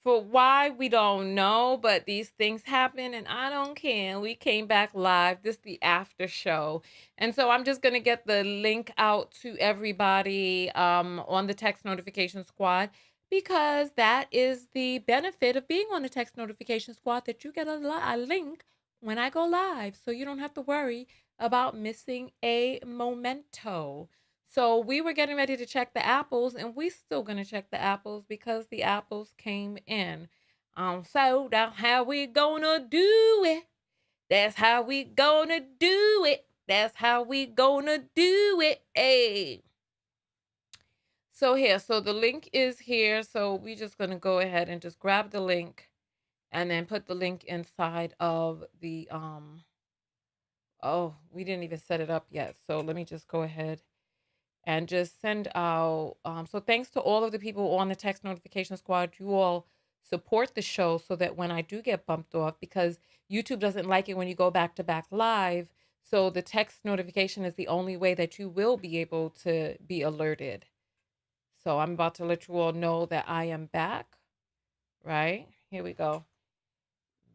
For why, we don't know, but these things happen and I don't care. We came back live. This is the after show. And so I'm just going to get the link out to everybody on the text notification squad, because that is the benefit of being on the text notification squad, that you get a link when I go live. So you don't have to worry about missing a memento. So we were getting ready to check the apples, and we still gonna check the apples because the apples came in. So that's how we gonna do it. That's how we gonna do it. That's how we gonna do it. Hey. So here, so the link is here. So we just gonna go ahead and just grab the link and then put the link inside of the oh, we didn't even set it up yet. So let me just go ahead and just send out. So thanks to all of the people on the text notification squad. You all support the show so that when I do get bumped off, because YouTube doesn't like it when you go back to back live. So the text notification is the only way that you will be able to be alerted. So I'm about to let you all know that I am back. Right? Here we go.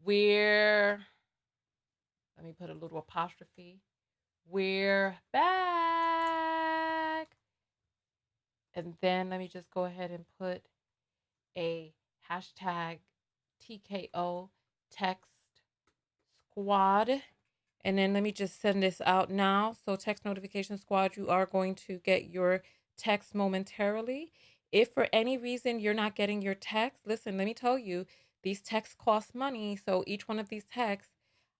Let me put a little apostrophe. We're back. And then let me just go ahead and put a hashtag TKO text squad. And then let me just send this out now. So text notification squad, you are going to get your text momentarily. If for any reason you're not getting your text, listen, let me tell you, these texts cost money. So each one of these texts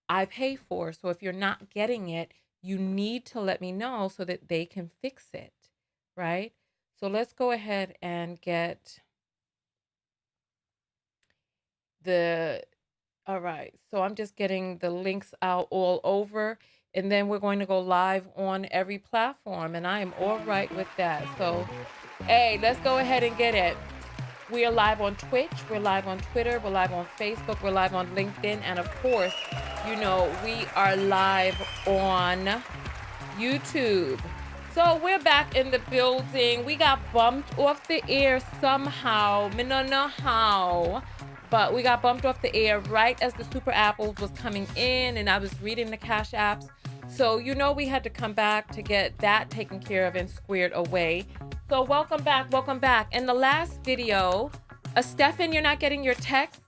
I pay for. So if you're not getting it, you need to let me know so that they can fix it, right? So let's go ahead and get all right. So I'm just getting the links out all over, and then we're going to go live on every platform, and I am all right with that. So, hey, let's go ahead and get it. We are live on Twitch, we're live on Twitter, we're live on Facebook, we're live on LinkedIn, and of course, you know, we are live on YouTube. So we're back in the building. We got bumped off the air somehow. I don't know how, but we got bumped off the air right as the Super Apples was coming in, and I was reading the Cash Apps. So you know we had to come back to get that taken care of and squared away. So welcome back, welcome back. In the last video, Stefan, you're not getting your text.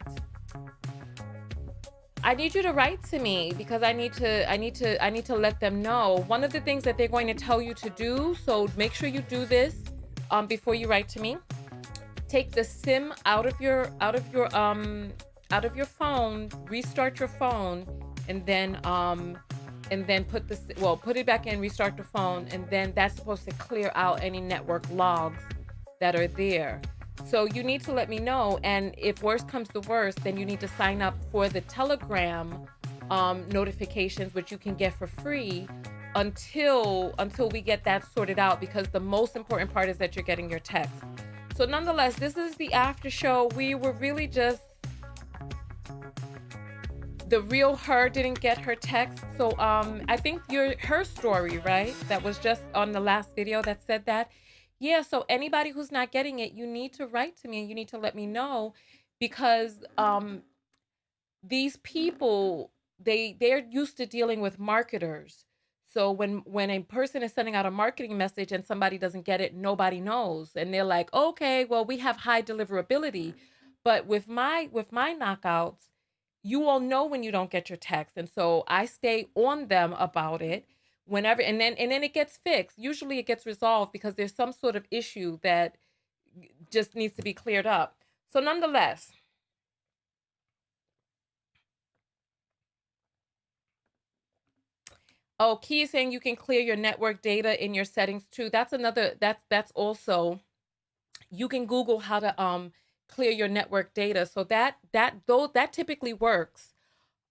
I need you to write to me because I need to let them know. One of the things that they're going to tell you to do, so make sure you do this before you write to me. Take the SIM out of your phone, restart your phone, and then put it back in, restart the phone, and then that's supposed to clear out any network logs that are there. So you need to let me know, and if worst comes to worst, then you need to sign up for the Telegram notifications, which you can get for free until we get that sorted out, because the most important part is that you're getting your text. So nonetheless, this is the after show. We were really just, the real her didn't get her text. So I think her story, right? That was just on the last video that said that. Yeah, so anybody who's not getting it, you need to write to me and you need to let me know, because these people, they're used to dealing with marketers. So when a person is sending out a marketing message and somebody doesn't get it, nobody knows. And they're like, okay, well, we have high deliverability. But with my knockouts, you all know when you don't get your text. And so I stay on them about it whenever, and then it gets fixed. Usually it gets resolved because there's some sort of issue that just needs to be cleared up. So nonetheless, oh, Key is saying you can clear your network data in your settings too. That's another, that's also, you can Google how to clear your network data. So that typically works.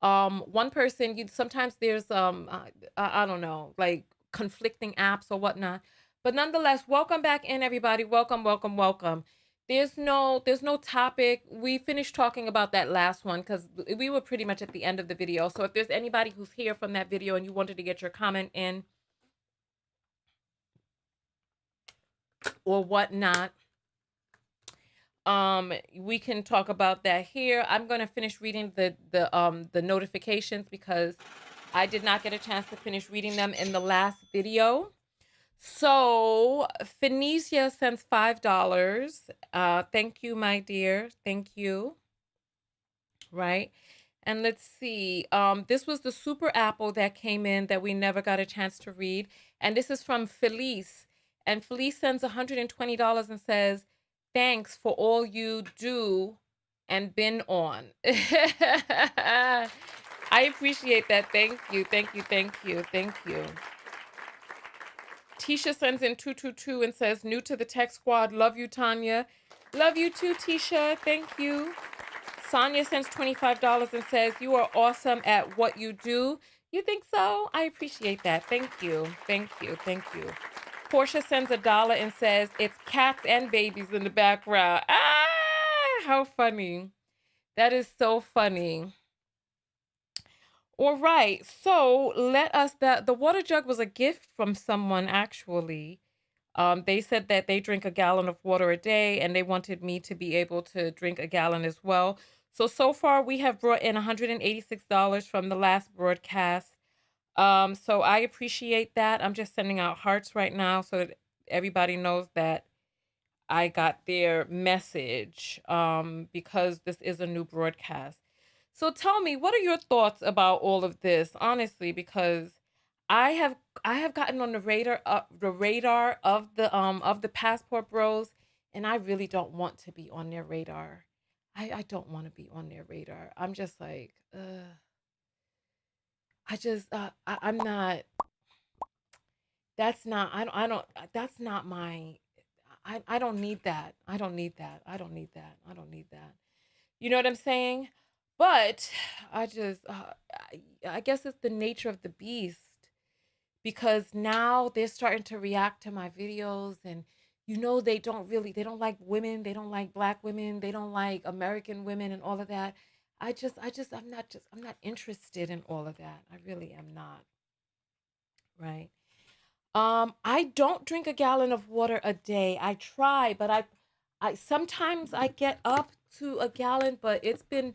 One person, sometimes there's I don't know, like conflicting apps or whatnot. But nonetheless, welcome back in, everybody. Welcome, welcome, welcome. There's no topic. We finished talking about that last one because we were pretty much at the end of the video. So if there's anybody who's here from that video and you wanted to get your comment in or whatnot, We can talk about that here. I'm going to finish reading the notifications because I did not get a chance to finish reading them in the last video. So Phoenicia sends $5. Thank you, my dear. Thank you. Right. And let's see. This was the super apple that came in that we never got a chance to read. And this is from Felice. And Felice sends $120 and says, thanks for all you do and been on. I appreciate that. Thank you. Thank you. Thank you. Thank you. Tisha sends in 222 and says, new to the tech squad. Love you, Tonya. Love you too, Tisha. Thank you. Sonia sends $25 and says, you are awesome at what you do. You think so? I appreciate that. Thank you. Thank you. Thank you. Portia sends $1 and says, it's cats and babies in the background. Ah, how funny. That is so funny. All right. So let us, the water jug was a gift from someone actually. They said that they drink a gallon of water a day and they wanted me to be able to drink a gallon as well. So far we have brought in $186 from the last broadcast. So I appreciate that. I'm just sending out hearts right now so that everybody knows that I got their message, because this is a new broadcast. So tell me, what are your thoughts about all of this? Honestly, because I have I have gotten on the radar of the passport bros, and I really don't want to be on their radar. I don't want to be on their radar. I'm just like, I'm not. That's not. I don't. That's not my. I don't need that. I don't need that. I don't need that. I don't need that. You know what I'm saying? But I just, I guess it's the nature of the beast, because now they're starting to react to my videos, and they don't like women, they don't like black women, they don't like American women and all of that. I'm not interested in all of that. I really am not. Right. I don't drink a gallon of water a day. I try, but I sometimes I get up to a gallon, but it's been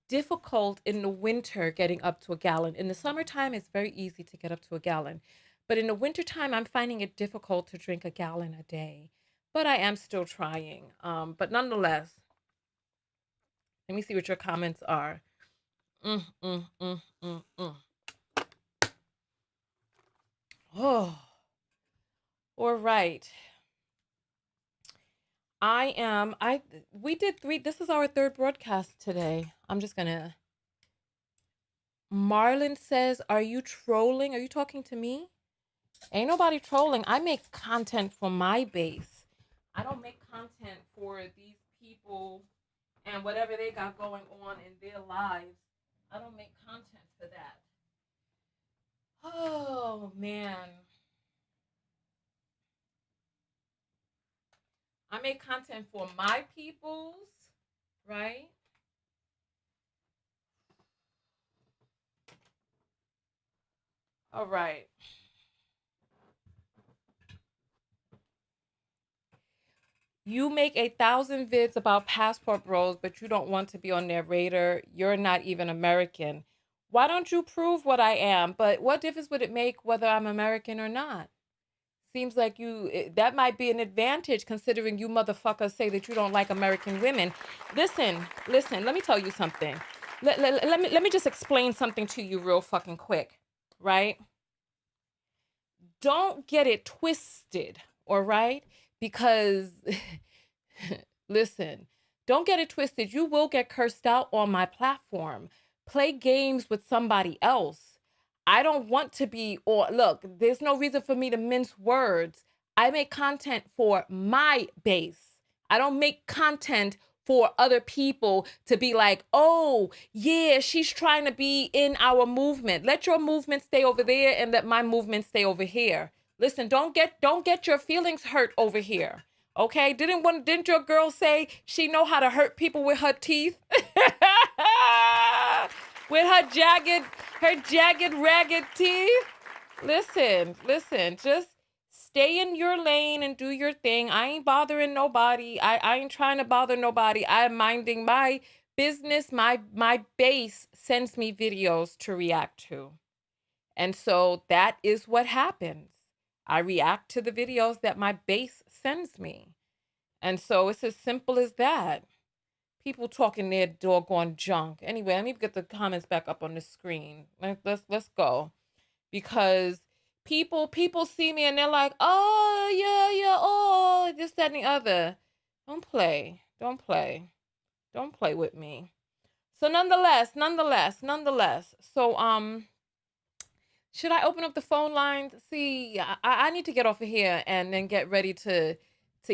difficult in the winter getting up to a gallon. In the summertime, it's very easy to get up to a gallon. But in the wintertime, I'm finding it difficult to drink a gallon a day. But I am still trying. But nonetheless, let me see what your comments are. Mm, mm, mm, mm, mm. Oh, all right. We did three. This is our third broadcast today. I'm just gonna. Marlon says, are you trolling? Are you talking to me? Ain't nobody trolling. I make content for my base. I don't make content for these people and whatever they got going on in their lives. I don't make content for that. Oh, man. I make content for my peoples, right? All right. You make 1,000 vids about passport bros, but you don't want to be on their radar. You're not even American. Why don't you prove what I am? But what difference would it make whether I'm American or not? Seems like that might be an advantage, considering you motherfuckers say that you don't like American women. Listen, let me tell you something. Let me just explain something to you real fucking quick, right? Don't get it twisted, all right? Because listen, don't get it twisted. You will get cursed out on my platform. Play games with somebody else. I don't want to be, or look, there's no reason for me to mince words. I make content for my base. I don't make content for other people to be like, oh, yeah, she's trying to be in our movement. Let your movement stay over there and let my movement stay over here. Listen, don't get your feelings hurt over here. Okay? Didn't your girl say she know how to hurt people with her teeth? With her jagged, ragged teeth? Listen, just stay in your lane and do your thing. I ain't bothering nobody. I ain't trying to bother nobody. I'm minding my business. My base sends me videos to react to. And so that is what happens. I react to the videos that my base sends me. And so it's as simple as that. People talking their doggone junk. Anyway, let me get the comments back up on the screen. Let's go. Because people see me and they're like, oh yeah, oh, this, that, and the other. Don't play. Don't play. Don't play with me. So nonetheless. So should I open up the phone lines? See, I need to get off of here and then get ready to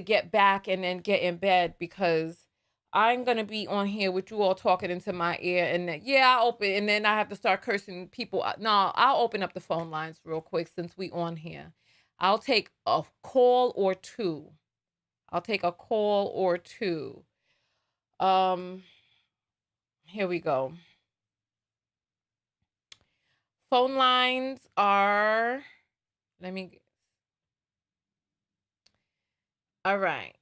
get back and then get in bed, because I'm gonna be on here with you all talking into my ear, and then, yeah, I'll open, and then I have to start cursing people. No, I'll open up the phone lines real quick since we on here. I'll take a call or two. Here we go. Phone lines are, all right.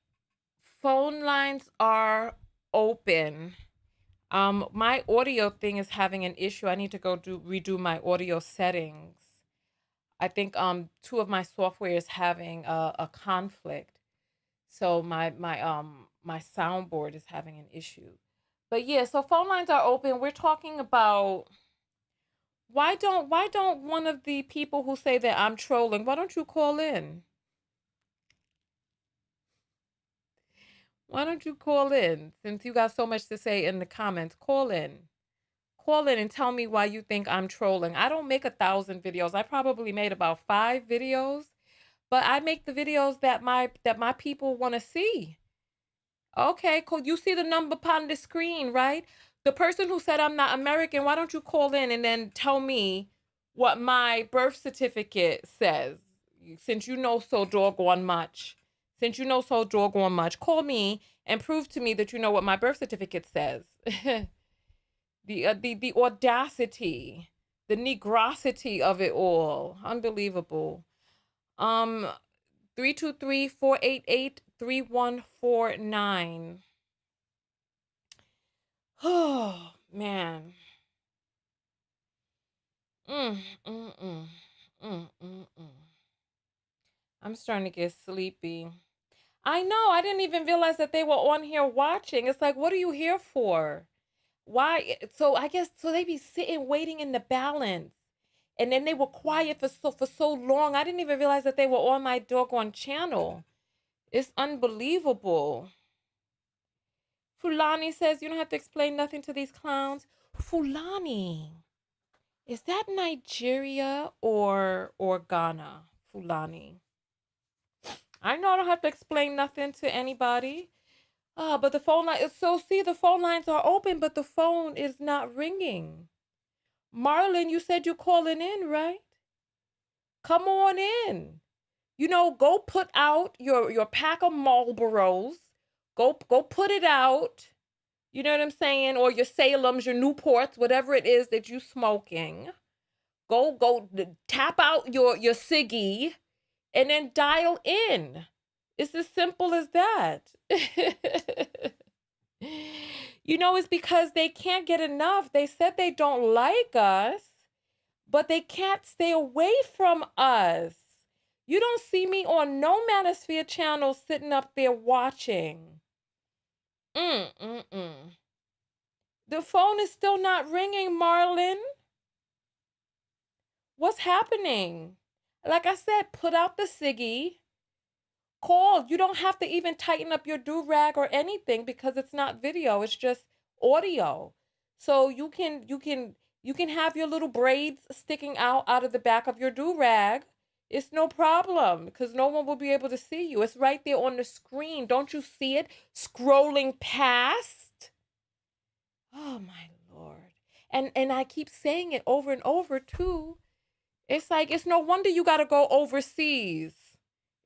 Phone lines are open. My audio thing is having an issue. I need to go redo my audio settings. I think two of my software is having a conflict. So my soundboard is having an issue. But yeah, so phone lines are open. We're talking about, why don't one of the people who say that I'm trolling, why don't you call in? Why don't you call in? Since you got so much to say in the comments, call in. Call in and tell me why you think I'm trolling. I don't make 1,000 videos. I probably made about 5 videos, but I make the videos that my people want to see. Okay, cool. You see the number upon the screen, right? The person who said I'm not American, why don't you call in and then tell me what my birth certificate says? Since you know so doggone much. Call me and prove to me that you know what my birth certificate says. The audacity, the negrosity of it all. Unbelievable. 323-488-3149. Oh, man. I'm starting to get sleepy. I know. I didn't even realize that they were on here watching. It's like, what are you here for? Why? So I guess so they be sitting waiting in the balance. And then they were quiet for so long. I didn't even realize that they were on my doggone channel. It's unbelievable. Fulani says, you don't have to explain nothing to these clowns. Fulani. Is that Nigeria or Ghana? Fulani. I know I don't have to explain nothing to anybody. But the phone line is the phone lines are open, but the phone is not ringing. Marlon, you said you're calling in, right? Come on in. You know, go put out your pack of Marlboros. Go put it out. You know what I'm saying? Or your Salems, your Newports, whatever it is that you smoking. Go tap out your ciggy and then dial in. It's as simple as that. You know, it's because they can't get enough. They said they don't like us, but they can't stay away from us. You don't see me on no Manosphere channel sitting up there watching. The phone is still not ringing, Marlon. What's happening? Like I said, put out the ciggy. Call. You don't have to even tighten up your do-rag or anything because it's not video. It's just audio. So you can have your little braids sticking out of the back of your do-rag. It's no problem because no one will be able to see you. It's right there on the screen. Don't you see it scrolling past? Oh, my Lord. And I keep saying it over and over, too. It's like, it's no wonder you got to go overseas.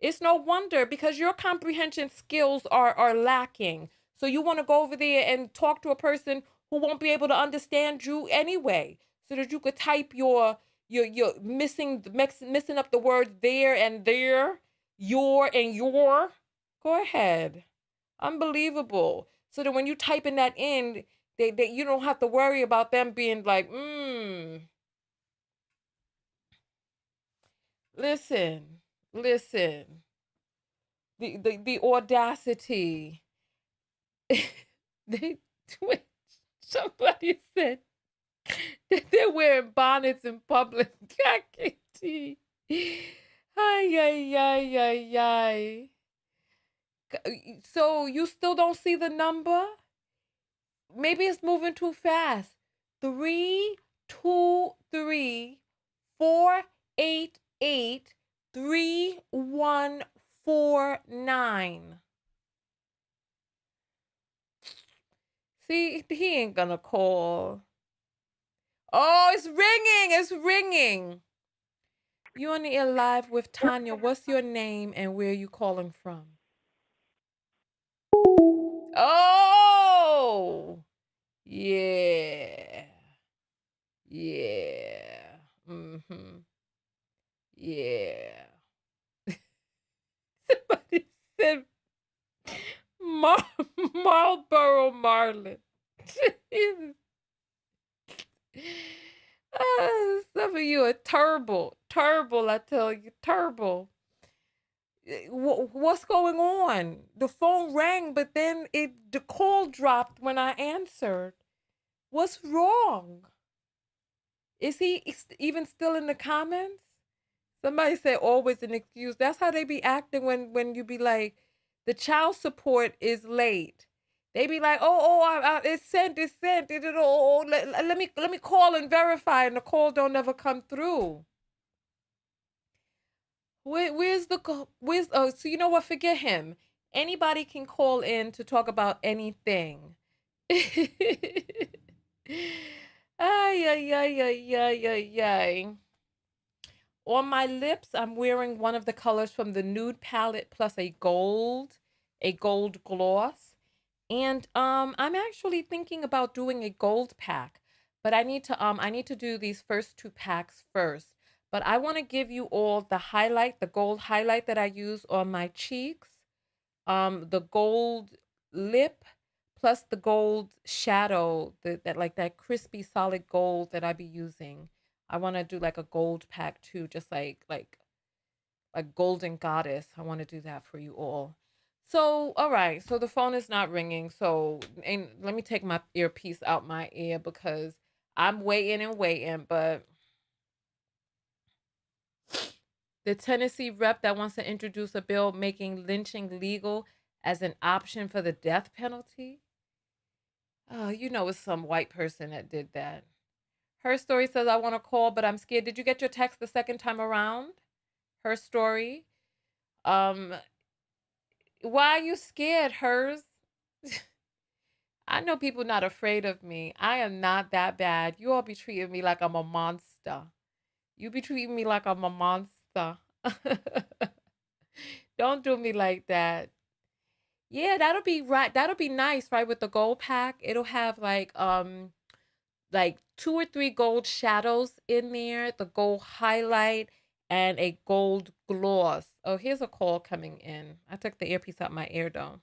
It's no wonder because your comprehension skills are lacking. So you want to go over there and talk to a person who won't be able to understand you anyway, so that you could type your missing up the words there and there. your. Go ahead. Unbelievable. So that when you typing that in, they you don't have to worry about them being like, listen, listen. The audacity. they somebody said that they're wearing bonnets in public. I can't see. Ay, ay, ay, ay, ay. So you still don't see the number? Maybe it's moving too fast. 323-488-3149. See, he ain't gonna call. Oh, it's ringing. It's ringing. You on the air live with Tonya. What's your name and where are you calling from? Oh, yeah. Yeah. Mm-hmm. Yeah. Somebody said Marlboro Marlin. Some of you are terrible. Terrible, I tell you. Terrible. What's going on? The phone rang, but then the call dropped when I answered. What's wrong? Is he even still in the comments? Somebody said always an excuse. That's how they be acting when you be like, the child support is late. They be like, it's sent, it's sent. Let me call and verify, and the call don't never come through. Where's so you know what? Forget him. Anybody can call in to talk about anything. Ay, ay, ay, ay, ay, ay, ay. On my lips, I'm wearing one of the colors from the nude palette plus a gold gloss. And I'm actually thinking about doing a gold pack, but I need to do these first two packs first. But I want to give you all the gold highlight that I use on my cheeks, the gold lip, plus the gold shadow, that like that crispy solid gold that I be using. I want to do like a gold pack too, just like golden goddess. I want to do that for you all. So, all right. So the phone is not ringing. So, and let me take my earpiece out my ear because I'm waiting and waiting. But the Tennessee rep that wants to introduce a bill making lynching legal as an option for the death penalty. Oh, you know, it's some white person that did that. Her story says, I want to call, but I'm scared. Did you get your text the second time around? Her story. Um, why are you scared, hers? I know people not afraid of me. I am not that bad. You all be treating me like I'm a monster. You be treating me like I'm a monster. Don't do me like that. Yeah, that'll be right. That'll be nice, right? With the gold pack, it'll have like two or three gold shadows in there, the gold highlight, and a gold gloss. Oh, here's a call coming in. I took the earpiece out my ear though.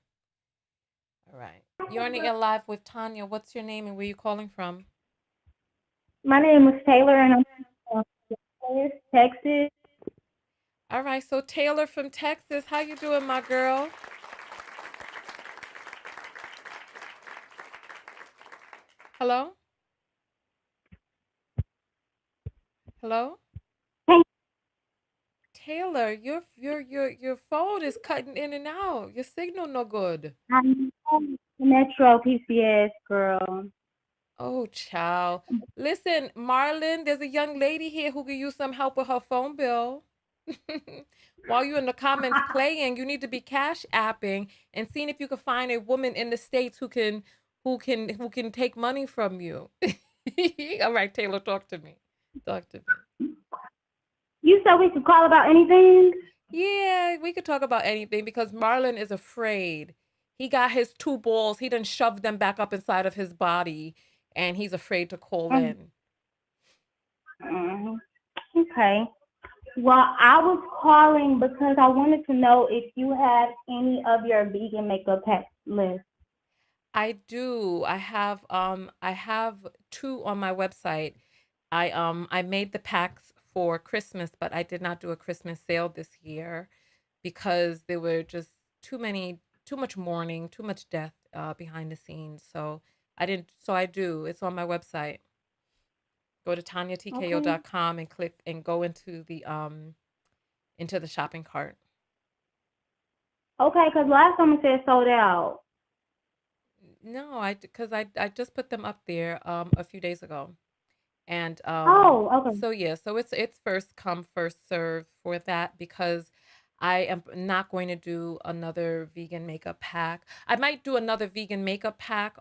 All right. You're on the air live with Tonya. What's your name and where you calling from? My name is Taylor, and I'm from Texas. All right. So Taylor from Texas, how you doing, my girl? Hello? Hello? Hey, Taylor, your phone is cutting in and out. Your signal no good. I'm from the Metro PCS girl. Oh, child. Listen, Marlon, there's a young lady here who could use some help with her phone bill. While you're in the comments playing, you need to be cash apping and seeing if you can find a woman in the States who can take money from you. All right, Taylor, talk to me. Talk to me. You said we could call about anything? Yeah, we could talk about anything because Marlon is afraid. He got his two balls, he done shoved them back up inside of his body, and he's afraid to call Mm, in. mm, okay. Well, I was calling because I wanted to know if you had any of your vegan makeup packs list. I do. I have two on my website. I made the packs for Christmas, but I did not do a Christmas sale this year because there were just too much mourning, too much death behind the scenes. So I didn't so I do. It's on my website. Go to Okay. tanyatko.com and click and go into the shopping cart. Okay, because last time it said sold out. No, I just put them up there a few days ago. And Oh, okay. so yeah, so it's first come first serve for that because I am not going to do another vegan makeup pack. I might do another vegan makeup pack.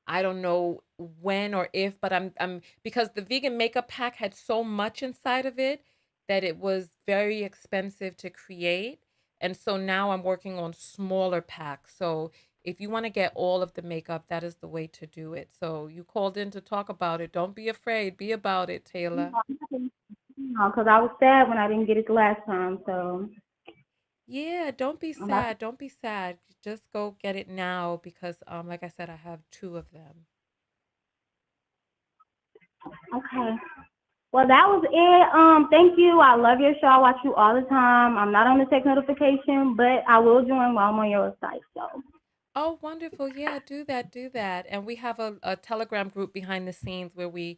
I don't know when or if, but I'm because the vegan makeup pack had so much inside of it that it was very expensive to create. And so now I'm working on smaller packs. So if you want to get all of the makeup, that is the way to do it. So you called in to talk about it. Don't be afraid. Be about it, Taylor. No, because I was sad when I didn't get it the last time. So Yeah, don't be I'm about sad. Don't be sad. Just go get it now because like I said, I have two of them. okay. Well, that was it. Thank you. I love your show. I watch you all the time. I'm not on the text notification, but I will join while I'm on your site. So, Oh, wonderful. Yeah, do that, do that. And we have a Telegram group behind the scenes where we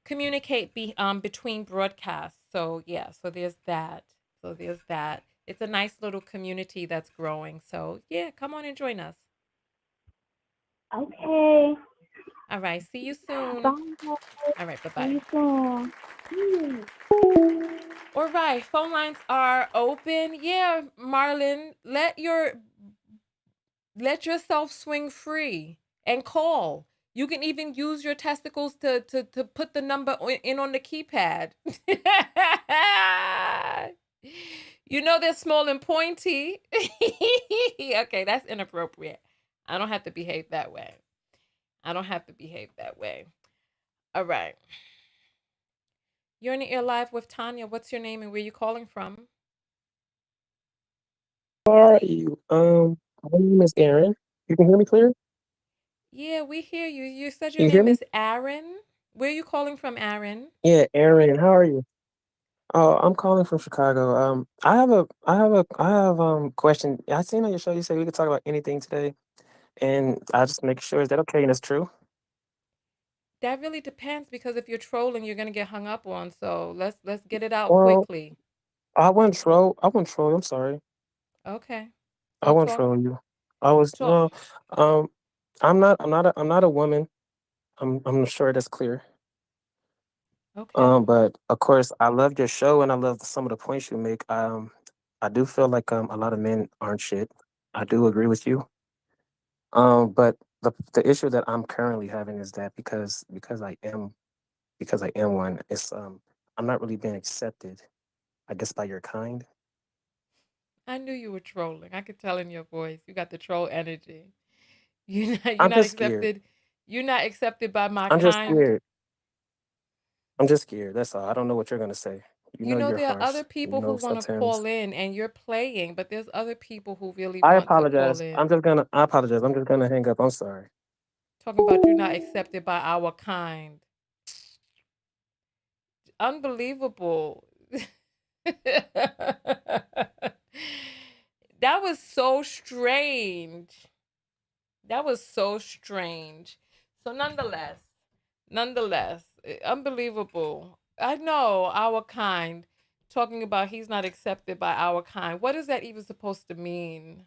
communicate between broadcasts. So, yeah, so there's that. So there's that. It's a nice little community that's growing. So, yeah, come on and join us. okay. All right, see you soon. Bye. All right, See bye-bye. you soon. Hmm. All right, phone lines are open. Yeah, Marlon, let yourself swing free and call. You can even use your testicles to put the number in on the keypad. You know they're small and pointy. Okay, that's inappropriate. I don't have to behave that way. I don't have to behave that way. All right. You're in the air live with Tonya. What's your name and where you calling from? How are you? My name is Aaron. You can hear me clear? Yeah, we hear you. You said your Can you hear name me? is Aaron. Where are you calling from, Aaron? Yeah, Aaron. How are you? Oh, I'm calling from Chicago. I have question. I seen on your show you said we could talk about anything today, and I just make sure is that okay and it's true. That really depends because if you're trolling, you're gonna get hung up on. So let's get it out Well, quickly. I wasn't troll. I wasn't troll. I'm sorry. Okay. I So wasn't talk troll you. I was talk. no. Um, I'm not a woman. I'm sure that's clear. Okay. But of course, I love your show and I love some of the points you make. I do feel like a lot of men aren't shit. I do agree with you. But the issue that I'm currently having is that because I am one, it's I'm not really being accepted. I guess by your kind. I knew you were trolling. I could tell in your voice. You got the troll energy. You're I'm not just scared. accepted. You're not accepted by my I'm just kind. scared. I'm just scared. That's all. I don't know what you're gonna say. You You know know you're there are harsh. other You people who know want to sometimes. call in and you're playing, but there's other people who really I want to call apologize. in. I apologize. I'm just gonna hang up. I'm sorry. Talking about you not accepted by our kind. Unbelievable. That was so strange. That was so strange. So nonetheless, unbelievable. I know our kind talking about he's not accepted by our kind. What is that even supposed to mean?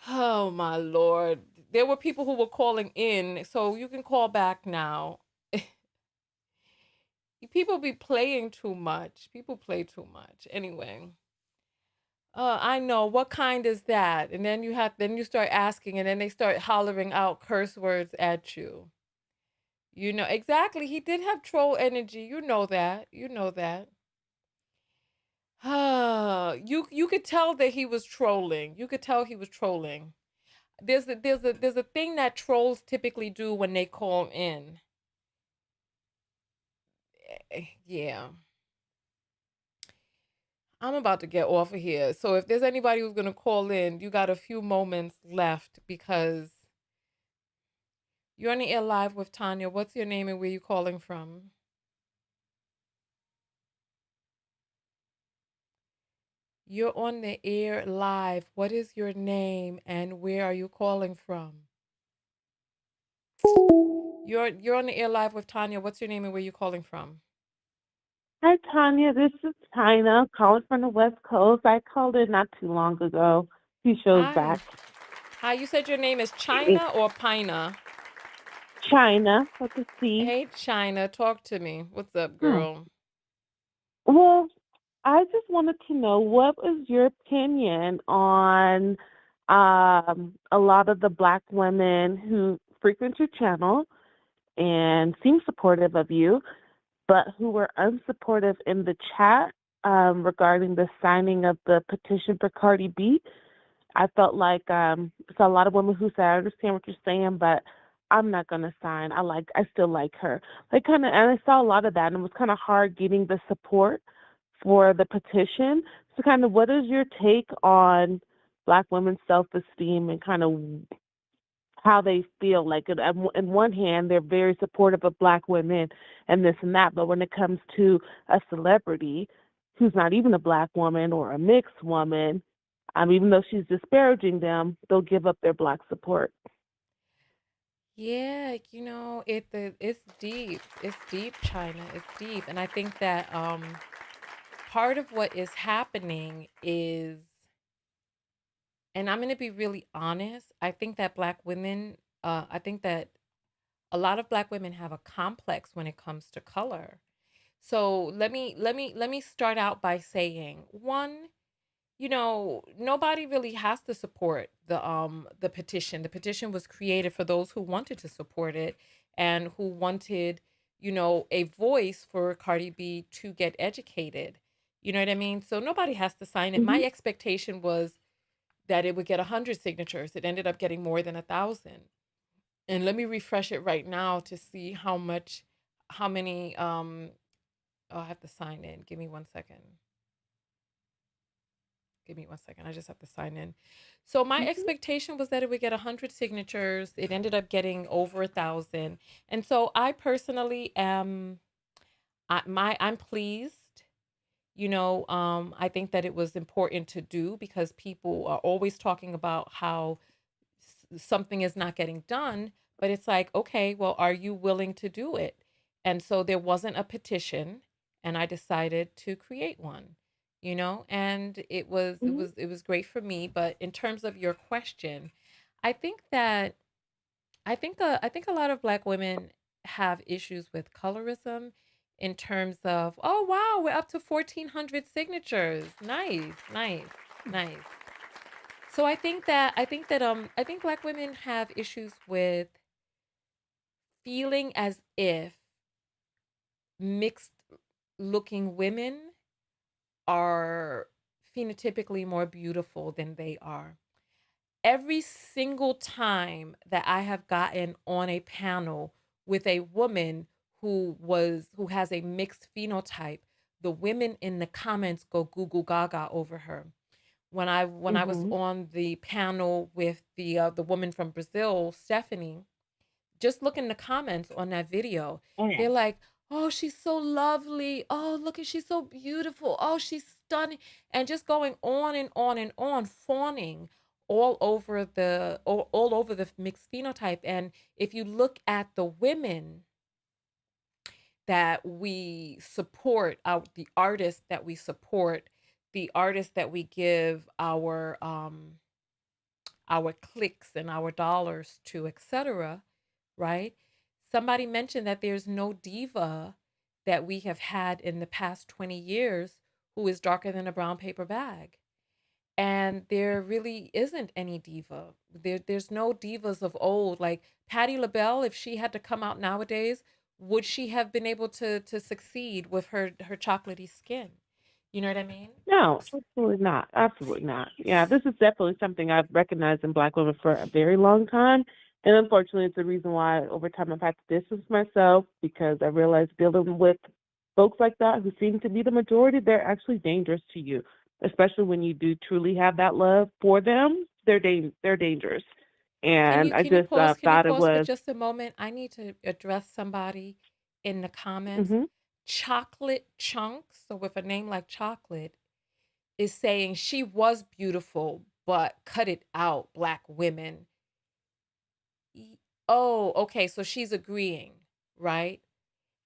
Oh my lord. There were people who were calling in, so you can call back now. People be playing too much. People play too much. Anyway. I know. What kind is that? And then you start asking, and then they start hollering out curse words at you. You know exactly. He did have troll energy. You know that. You know that. You could tell that he was trolling. You could tell he was trolling. There's a thing that trolls typically do when they call in. Yeah. I'm about to get off of here. So if there's anybody who's gonna call in, you got a few moments left because you're on the air live with Tonya. What's your name and where you calling from? You're on the air live. What is your name and where are you calling from? You're on the air live with Tonya. What's your name and where you calling from? Hi, Tonya. This is China calling from the West Coast. I called in not too long ago, few shows Hi. back. Hi, you said your name is Eh, China or Pina? China with the C. Hey, China, talk to me. What's up, Hmm. girl? Well, I just wanted to know what was your opinion on a lot of the black women who frequent your channel and seem supportive of you, but who were unsupportive in the chat regarding the signing of the petition for Cardi B. I felt like saw a lot of women who said, I understand what you're saying, but I'm not gonna sign. I still like her. Like kinda and I saw a lot of that and it was kinda hard getting the support for the petition. So kind of what is your take on black women's self esteem and kind of how they feel like in one hand they're very supportive of black women and this and that, but when it comes to a celebrity who's not even a black woman or a mixed woman, even though she's disparaging them, they'll give up their black support. Yeah, it's deep. It's deep, China. It's deep. And I think that part of what is happening is, and I'm going to be really honest, I think that black women, I think that a lot of black women have a complex when it comes to color. So let me start out by saying, one, nobody really has to support the petition. The petition was created for those who wanted to support it and who wanted, a voice for Cardi B to get educated. You know what I mean? So nobody has to sign it. Hmm. My expectation was that it would get 100 signatures. It ended up getting more than 1,000. And let me refresh it right now to see how many oh, I have to sign in. Give me 1 second. Give me 1 second. I just have to sign in. So my Hmm. expectation was that it would get 100 signatures. It ended up getting over 1,000, and so I personally am. I'm pleased. I think that it was important to do because people are always talking about how something is not getting done, but it's like, okay, well, are you willing to do it? And so there wasn't a petition, and I decided to create one, and Hmm. it was great for me. But in terms of your question, I think that I think a lot of black women have issues with colorism in terms of, oh wow, we're up to 1,400 signatures. Nice, nice, nice. So I think black women have issues with feeling as if mixed looking women are phenotypically more beautiful than they are. Every single time that I have gotten on a panel with a woman who has a mixed phenotype, the women in the comments go Google gaga over her. When I was Hmm. on the panel with the woman from Brazil, Stephanie, just look in the comments on that video. Oh yeah. They're like, "Oh, she's so lovely. Oh, look at she's so beautiful. Oh, she's stunning." And just going on and on and on, fawning all over the mixed phenotype. And if you look at the women that we support, the artists that we support, the artists that we give our clicks and our dollars to, etc., right? Somebody mentioned that there's no diva that we have had in the past 20 years who is darker than a brown paper bag. And there really isn't any diva. There's no divas of old. Like Patti LaBelle, if she had to come out nowadays, would she have been able to succeed with her chocolatey skin? You know what I mean? No, absolutely not. Absolutely not. Yeah, this is definitely something I've recognized in black women for a very long time. And unfortunately, it's the reason why over time I've had to distance myself because I realized dealing with folks like that who seem to be the majority, they're actually dangerous to you, especially when you do truly have that love for them. They're dangerous, and I just Can you thought it pause for was. just a moment? I need to address somebody in the comments. Hmm. Chocolate Chunks, so with a name like Chocolate, is saying she was beautiful, but cut it out, black women. Y- Oh, okay, so she's agreeing, right?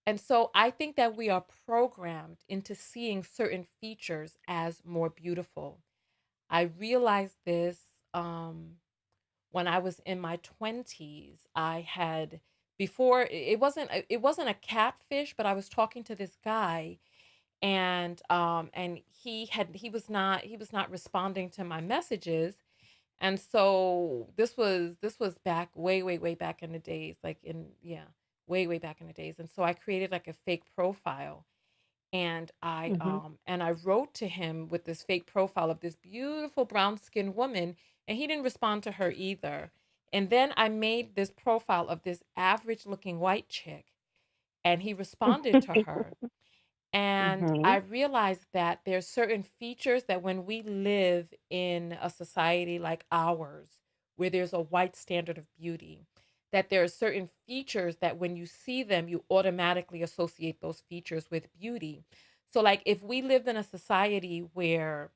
And so I think that we are programmed into seeing certain features as more beautiful. I realized this when I was in my 20s. I had before it wasn't a catfish, but I was talking to this guy, and he was not responding to my messages. And so this was back way back in the days, like in yeah, way back in the days. And so I created like a fake profile, Hmm. and I wrote to him with this fake profile of this beautiful brown skinned woman, and he didn't respond to her either. And then I made this profile of this average looking white chick, and he responded to her. And Hmm. I realized that there's certain features that when we live in a society like ours, where there's a white standard of beauty, that there are certain features that when you see them, you automatically associate those features with beauty. So, like if we lived in a society where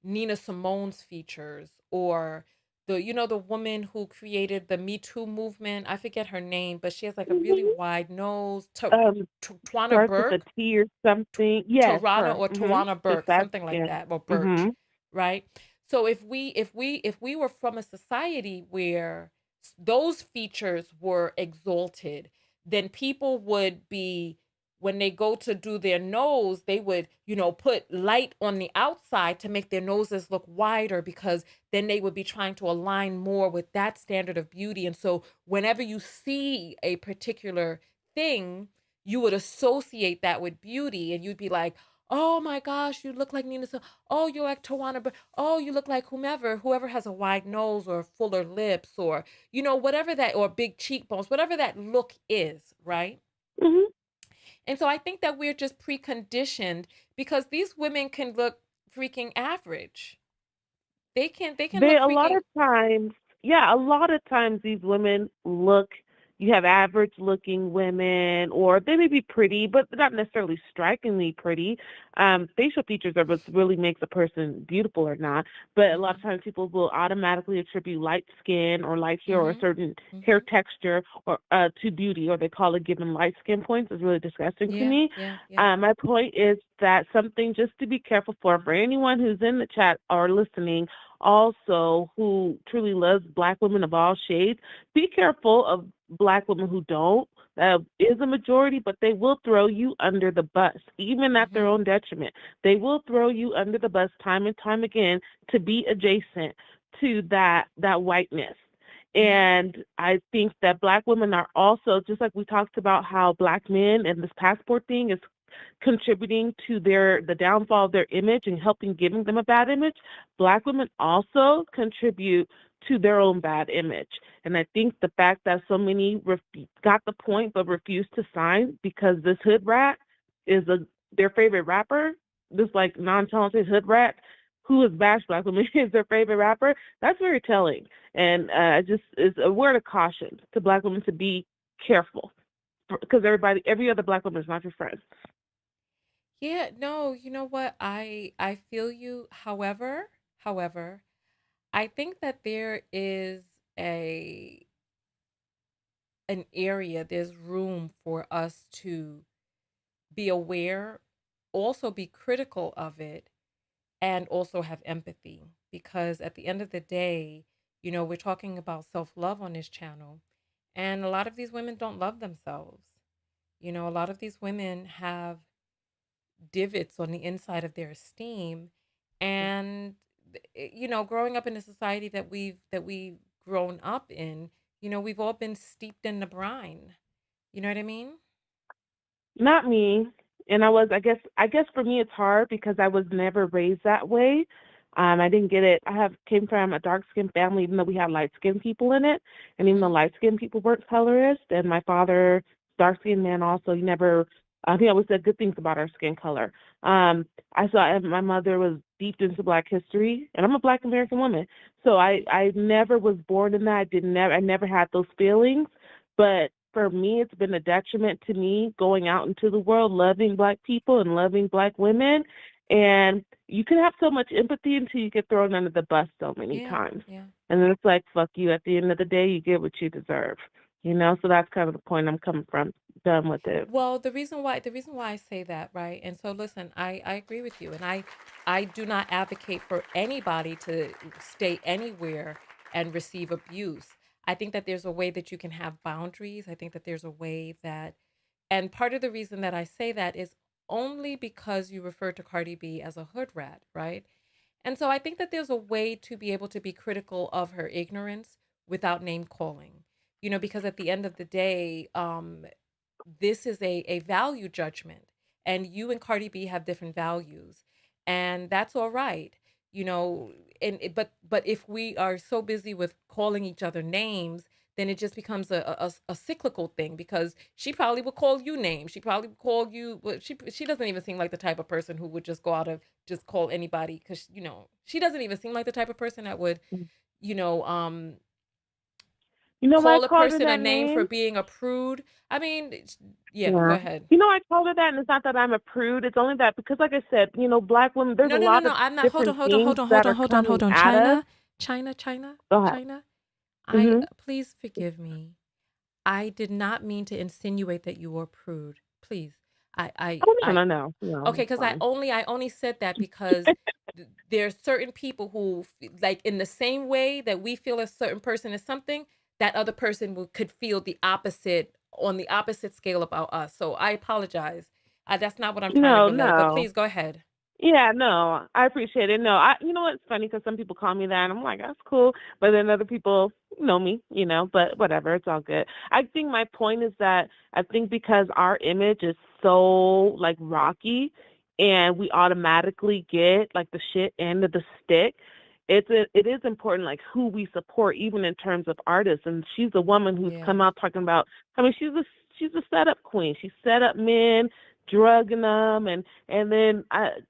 Nina Simone's features, or the woman who created the Me Too movement, I forget her name, but she has like a really Hmm. wide nose, Um, Twana Starts with a Burke, T or something. Yes, Tarana her. or Tawana Just Burke, that something like skin. that, or Hmm. Birch, right? So if we were from a society where those features were exalted, then people would be, when they go to do their nose, they would, put light on the outside to make their noses look wider, because then they would be trying to align more with that standard of beauty. And so whenever you see a particular thing, you would associate that with beauty, and you'd be like, oh my gosh, you look like Nina. Oh, you're like Tawana. But oh, you look like whoever has a wide nose or fuller lips, or whatever that, or big cheekbones, whatever that look is, right? Hmm. And so I think that we're just preconditioned, because these women can look freaking average. They can They look a lot freaking. of times, yeah, a lot of times these women look. You have average looking women, or they may be pretty, but not necessarily strikingly pretty. Facial features are what really makes a person beautiful or not. But a lot of Mhm. times people will automatically attribute light skin or light hair or a Mhm. certain hair Mhm. texture or to beauty, or they call it giving light skin points. Is really disgusting to Yeah, me. yeah, yeah. My point is that something just to be careful for anyone who's in the chat or listening also who truly loves black women of all shades, be careful of black women who don't. That is a majority, but they will throw you under the bus, even at their Mhm. own detriment. They will throw you under the bus time and time again to be adjacent to that whiteness. Mhm. And I think that black women are also, just like we talked about how black men and this passport thing is contributing to the downfall of their image and helping giving them a bad image, black women also contribute to their own bad image. And I think the fact that so many got the point but refused to sign because this hood rat is their favorite rapper, this like non-talented hood rat who has bashed black women is their favorite rapper, that's very telling. And just is a word of caution to black women to be careful because every other black woman is not your friend. Yeah, no, you know what? I feel you. However, I think that there is a an area, there's room for us to be aware, also be critical of it, and also have empathy, because at the end of the day, we're talking about self-love on this channel, and a lot of these women don't love themselves. A lot of these women have divots on the inside of their esteem, and growing up in a society that we've grown up in, we've all been steeped in the brine. You know what I mean? Not me. And I guess for me it's hard because I was never raised that way. I didn't get it. Came from a dark skinned family, even though we had light skinned people in it, and even though Mhm. light skinned people weren't colorist. And my father, dark skinned man, also he never He always said good things about our skin color. I saw my mother was deep into Black history, and I'm a Black American woman, so I never was born in that. I never had those feelings, but for me, it's been a detriment to me going out into the world, loving Black people and loving Black women, and you can have so much empathy until you get thrown under the bus so many Yeah, times, yeah. and then it's like fuck you. At the end of the day, you get what you deserve, you know. So that's kind of the point I'm coming from. Done with it. Well, the reason why I say that, right? And so listen, I agree with you, and I do not advocate for anybody to stay anywhere and receive abuse. I think that there's a way that you can have boundaries. I think that there's a way that, and part of the reason that I say that is only because you refer to Cardi B as a hood rat, right? And so I think that there's a way to be able to be critical of her ignorance without name calling. Because at the end of the day, this is a value judgment, and you and Cardi B have different values, and that's all right. you know but if we are so busy with calling each other names, then it just becomes a cyclical thing, because she probably would call you names. She probably would call you, but she doesn't even seem like the type of person who would just go out of just call anybody, because she doesn't even seem like the type of person that would you know You know why I call a called her person a that name for name? being a prude. I mean, yeah, go Yeah. ahead. You know, I called her that, and it's not that I'm a prude. It's only that because, like I said, Black women, there's No, a no, no, lot no. of I'm not. Hold on, different hold on, things hold on, hold that on, are hold on, coming hold on. at us. China, China, China, Go ahead. China. Mm-hmm. Please forgive me. I did not mean to insinuate that you were prude. Please. Oh, no, no, no. No, Okay, it's because I fine. only I only said that because there's certain people who like, in the same way that we feel a certain person is something, that other person could feel the opposite, on the opposite scale about us. So I apologize. That's not what I'm trying to No, relay. But no. please go ahead. Yeah, no, I appreciate it. No, you know what? It's funny because some people call me that, and I'm like, that's cool. But then other people know me, but whatever, it's all good. I think my point is that I think because our image is so like rocky, and we automatically get like the shit end of the stick. It is important like who we support, even in terms of artists. And she's a woman who's Yeah. come out talking about. I mean, she's a setup queen. She set up men, drugging them, and then,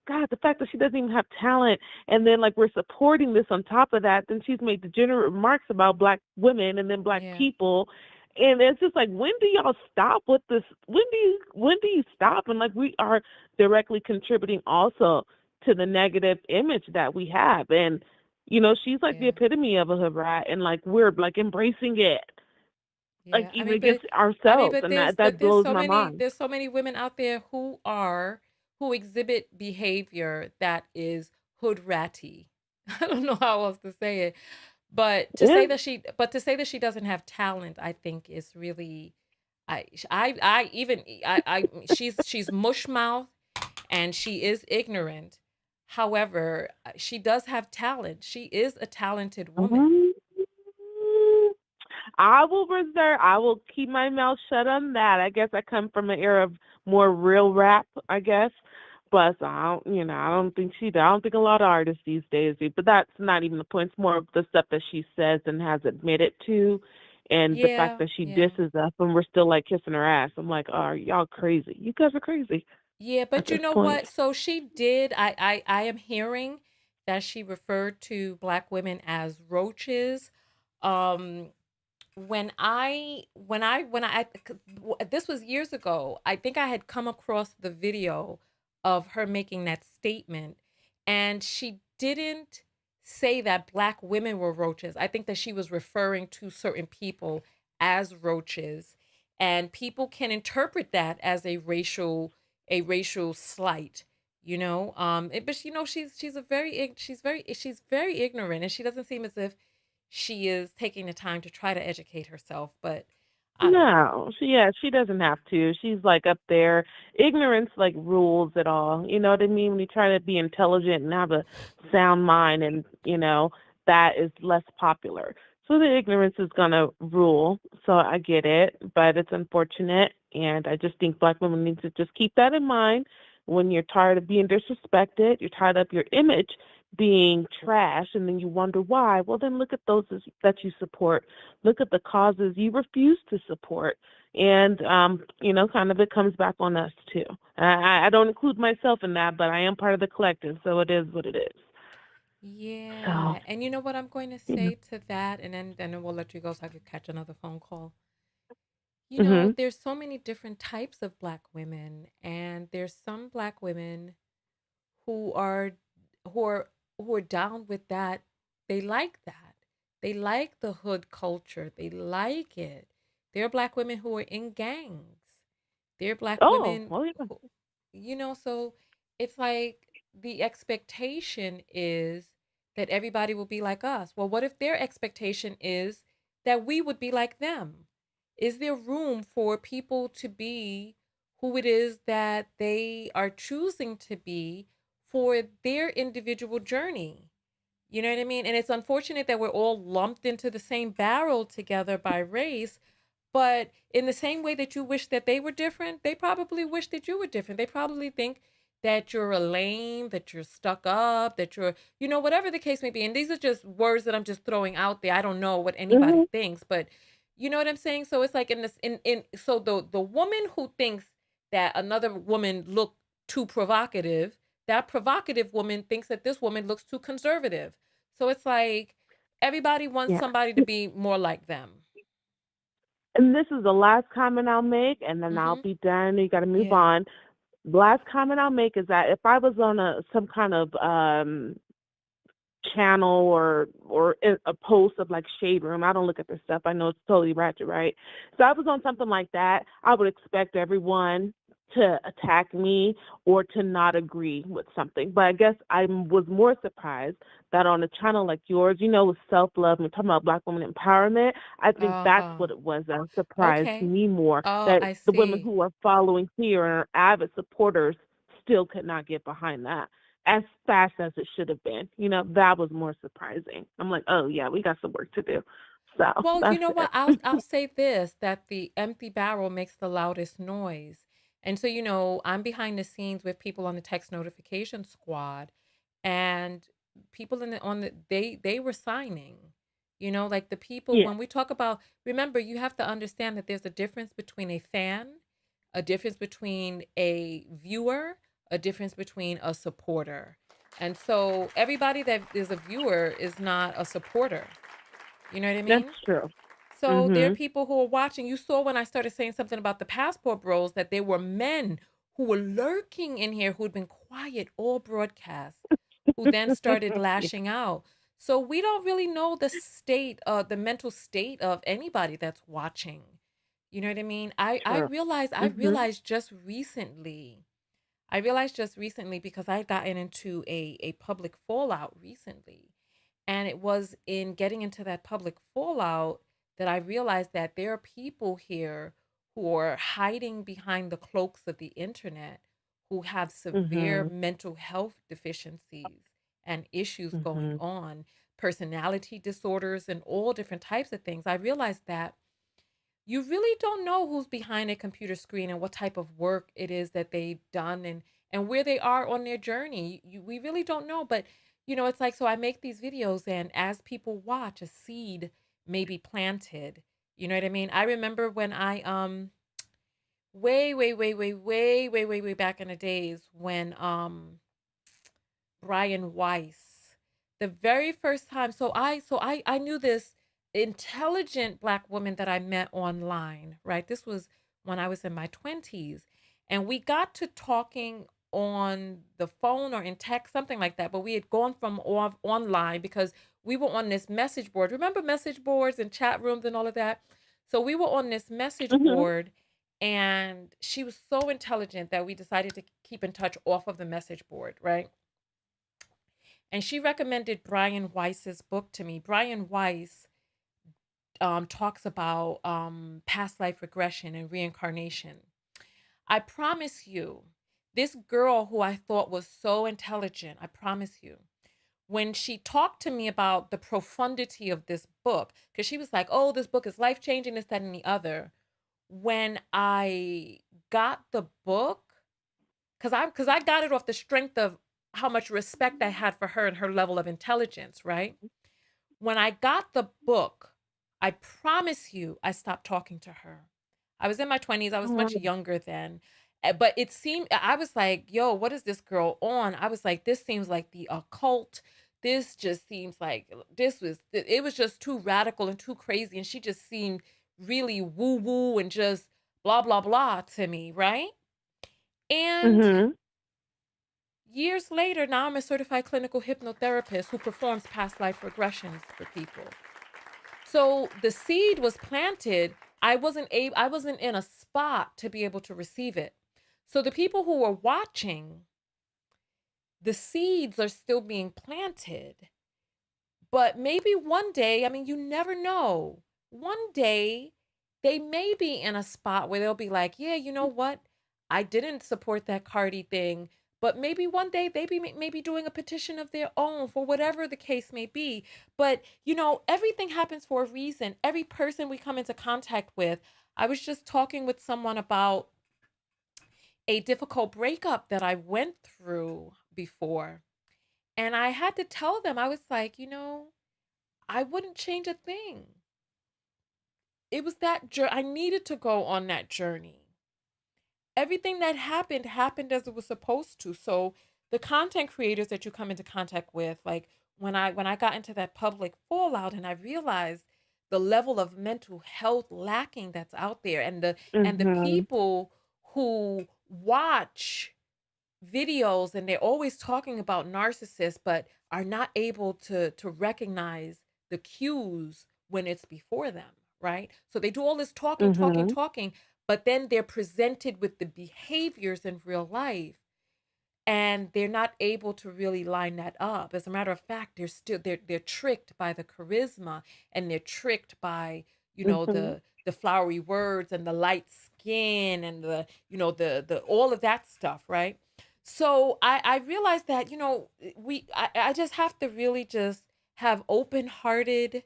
God, the fact that she doesn't even have talent, and then like we're supporting this on top of that, then she's made degenerate remarks about Black women and then Black Yeah. people, and it's just like, when do y'all stop with this? When do you stop? And like we are directly contributing also to the negative image that we have, and she's like the Yeah. epitome of a hood rat, and like we're like embracing it, like Yeah. even against ourselves, and that there's blows so my many mind. there's so many women out there who exhibit behavior that is hood ratty. I don't know how else to say it. Yeah. To say that she doesn't have talent, I think is really, I even she's mush mouth, and she is ignorant. However, she does have talent. She is a talented woman. Mhm. I will keep my mouth shut on that. I guess I come from an era of more real rap, I guess. But I don't think a lot of artists these days do. But that's not even the point. It's more of the stuff that she says and has admitted to, and the fact Yeah, that she yeah. disses us and we're still like kissing her ass. I'm like, oh, y'all crazy. You guys are crazy Yeah, at but you this know point. what? So she did. I am hearing that she referred to Black women as roaches. Um, this was years ago. I think I had come across the video of her making that statement, and she didn't say that Black women were roaches. I think that she was referring to certain people as roaches, and people can interpret that as a racial slight. But she's very ignorant, and she doesn't seem as if she is taking the time to try to educate herself. But I don't know. No, she doesn't have to. She's like up there. Ignorance like rules it all. You know what I mean? When you try to be intelligent and have a sound mind, and that is less popular. So the ignorance is gonna rule. So I get it, but it's unfortunate, and I just think Black women need to just keep that in mind when you're tired of being disrespected. You're tired of your image being trash, and then you wonder why. Well, then look at those that you support. Look at the causes you refuse to support. And, kind of it comes back on us too. I don't include myself in that, but I am part of the collective, so it is what it is. So, Yeah. And you know what I'm going to yeah. say to that? And then we'll let you go so I could catch another phone call. Mhm. There's so many different types of black women, and there's some black women who are who are who are down with that. They like that. They like the hood culture. They like it. There are black women who are in gangs. There are black Oh, women well, yeah. who, so it's like the expectation is that everybody will be like us. Well, what if their expectation is that we would be like them? Is there room for people to be who it is that they are choosing to be for their individual journey? You know what I mean? And it's unfortunate that we're all lumped into the same barrel together by race, but in the same way that you wish that they were different, they probably wish that you were different. They probably think that you're a lame, that you're stuck up, that you're, whatever the case may be. And these are just words that I'm just throwing out there. I don't know what anybody Mhm. thinks, but you know what I'm saying? So it's like in this in so the woman who thinks that another woman look too provocative, that provocative woman thinks that this woman looks too conservative. So it's like everybody wants Yeah. somebody to be more like them. And this is the last comment I'll make, and then I'll Mhm. be done. You got to move Yeah. on. Last comment I'll make is that if I was on some kind of channel or a post of like shade room. I don't look at this stuff. I know it's totally ratchet, right? So I was on something like that. I would expect everyone to attack me or to not agree with something. But I guess I was more surprised that on a channel like yours, with self love and we're talking about Black women empowerment, I think that's Uh-huh. what it was that surprised Okay. me more. Oh, That I the women see. who are following here and are avid supporters still could not get behind that as fast as it should have been. That was more surprising. I'm like, oh yeah, we got some work to do. So Well, you that's know what? it. I'll say this, that the empty barrel makes the loudest noise. And so, I'm behind the scenes with people on the text notification squad, and people in the on the they were signing. Like the people, Yeah. when we talk about, remember, you have to understand that there's a difference between a fan, a difference between a viewer, a difference between a supporter. And so everybody that is a viewer is not a supporter. You know what I That's mean? true. So there are Mhm. people who are watching. You saw when I started saying something about the passport bros that there were men who were lurking in here who'd been quiet all broadcast, who then started Yeah, lashing out. So we don't really know the mental state of anybody that's watching. You know what I mean? I true. realized I Mhm. realized just recently. I realized just recently because I'd gotten into a public fallout recently. And it was in getting into that public fallout that I realized that there are people here who are hiding behind the cloaks of the internet, who have severe Mhm. mental health deficiencies and issues going Mhm. on, personality disorders, and all different types of things. I realized that you really don't know who's behind a computer screen and what type of work it is that they've done, and where they are on their journey. We really don't know, but it's like, so I make these videos, and as people watch, a seed may be planted. You know what I mean? I remember when I way way way way way way way way back in the days when Brian Weiss. The very first time, so I knew this intelligent black woman that I met online, right? This was when I was in my 20s, and we got to talking on the phone or in text, something like that, but we had gone from off online because we were on this message board. Remember message boards and chat rooms and all of that? So we were on this message Mhm. board, and she was so intelligent that we decided to keep in touch off of the message board, right? And she recommended Brian Weiss's book to me. Brian Weiss talks about past life regression and reincarnation. I promise you, this girl who I thought was so intelligent, I promise you, when she talked to me about the profundity of this book, because she was like, oh, this book is life changing, this, that, and the other. When I got the book, because I got it off the strength of how much respect I had for her and her level of intelligence, right? When I got the book, I promise you, I stopped talking to her. I was in my 20s. I was much Oh, younger then. But it seemed, I was like, yo, what is this girl on? I was like, this seems like the occult. This just seems like it was just too radical and too crazy. And she just seemed really woo woo and just blah, blah, blah to me, right? And mhm, years later, now I'm a certified clinical hypnotherapist who performs past life regressions for people. So the seed was planted. I wasn't in a spot to be able to receive it. So the people who were watching, the seeds are still being planted. But maybe one day, I mean, you never know. One day, they may be in a spot where they'll be like, yeah, you know what? I didn't support that Cardi thing. But maybe one day they may be doing a petition of their own for whatever the case may be. But, everything happens for a reason. Every person we come into contact with. I was just talking with someone about a difficult breakup that I went through before. And I had to tell them, I was like, I wouldn't change a thing. It was that I needed to go on that journey. Everything that happened as it was supposed to. So the content creators that you come into contact with, like when I got into that public fallout and I realized the level of mental health lacking that's out there, and the mhm, people who watch videos and they're always talking about narcissists but are not able to recognize the cues when it's before them, right? So they do all this talking, talking, mhm, talking, but then they're presented with the behaviors in real life and they're not able to really line that up. As a matter of fact, they're tricked by the charisma, and they're tricked by, mhm, the flowery words and the light skin and the all of that stuff, right? So I realized that, I just have to really just have open-hearted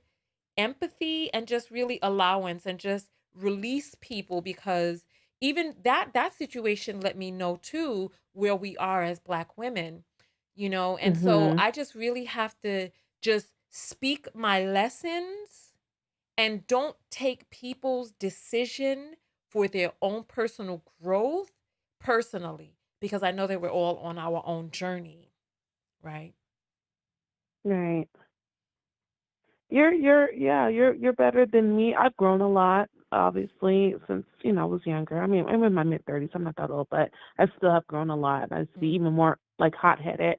empathy and just really allowance and just release people, because even that situation let me know too where we are as black women, and so mhm. I just really have to just speak my lessons and don't take people's decision for their own personal growth personally, because I know that we're all on our own journey, right? Right. You're better than me. I've grown a lot, obviously, since, I was younger. I mean, I'm in my mid-30s. I'm not that old, but I still have grown a lot. I used to be Mm. even more like hot-headed,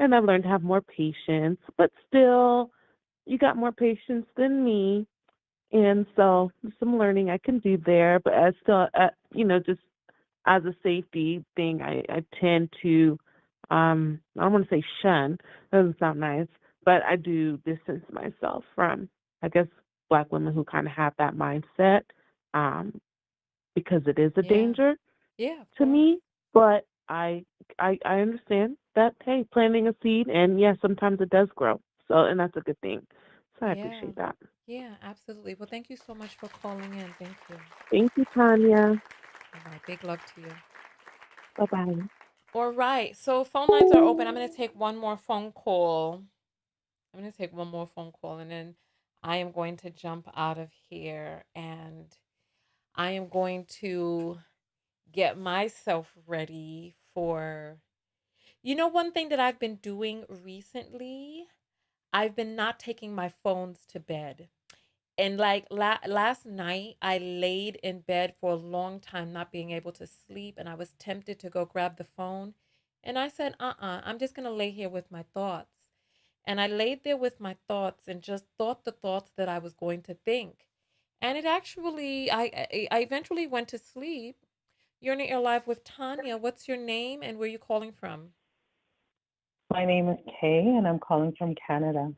and I've learned to have more patience, but still, you got more patience than me. And so some learning I can do there, but I still, just as a safety thing, I tend to, I don't want to say shun, that doesn't sound nice, but I do distance myself from, I guess, black women who kind of have that mindset, um, because it is a Yeah. danger Yeah, of to course. me. But I understand that, hey, planting a seed, and yes, sometimes it does grow. So, and that's a good thing. So I Yeah. appreciate that. Yeah, absolutely. Well, thank you so much for calling in. Thank you. Thank you, Tanya. All right. Big love to you. Bye bye. All right. So phone lines are open. I'm going to take one more phone call. I'm going to take one more phone call, and then I am going to jump out of here, and I am going to get myself ready for, one thing that I've been doing recently, I've been not taking my phones to bed. And like last night, I laid in bed for a long time, not being able to sleep. And I was tempted to go grab the phone. And I said, I'm just going to lay here with my thoughts. And I laid there with my thoughts and just thought the thoughts that I was going to think. And it actually, I eventually went to sleep. You're in the air live with Tanya. What's your name and where are you calling from? My name is Kay, and I'm calling from Canada.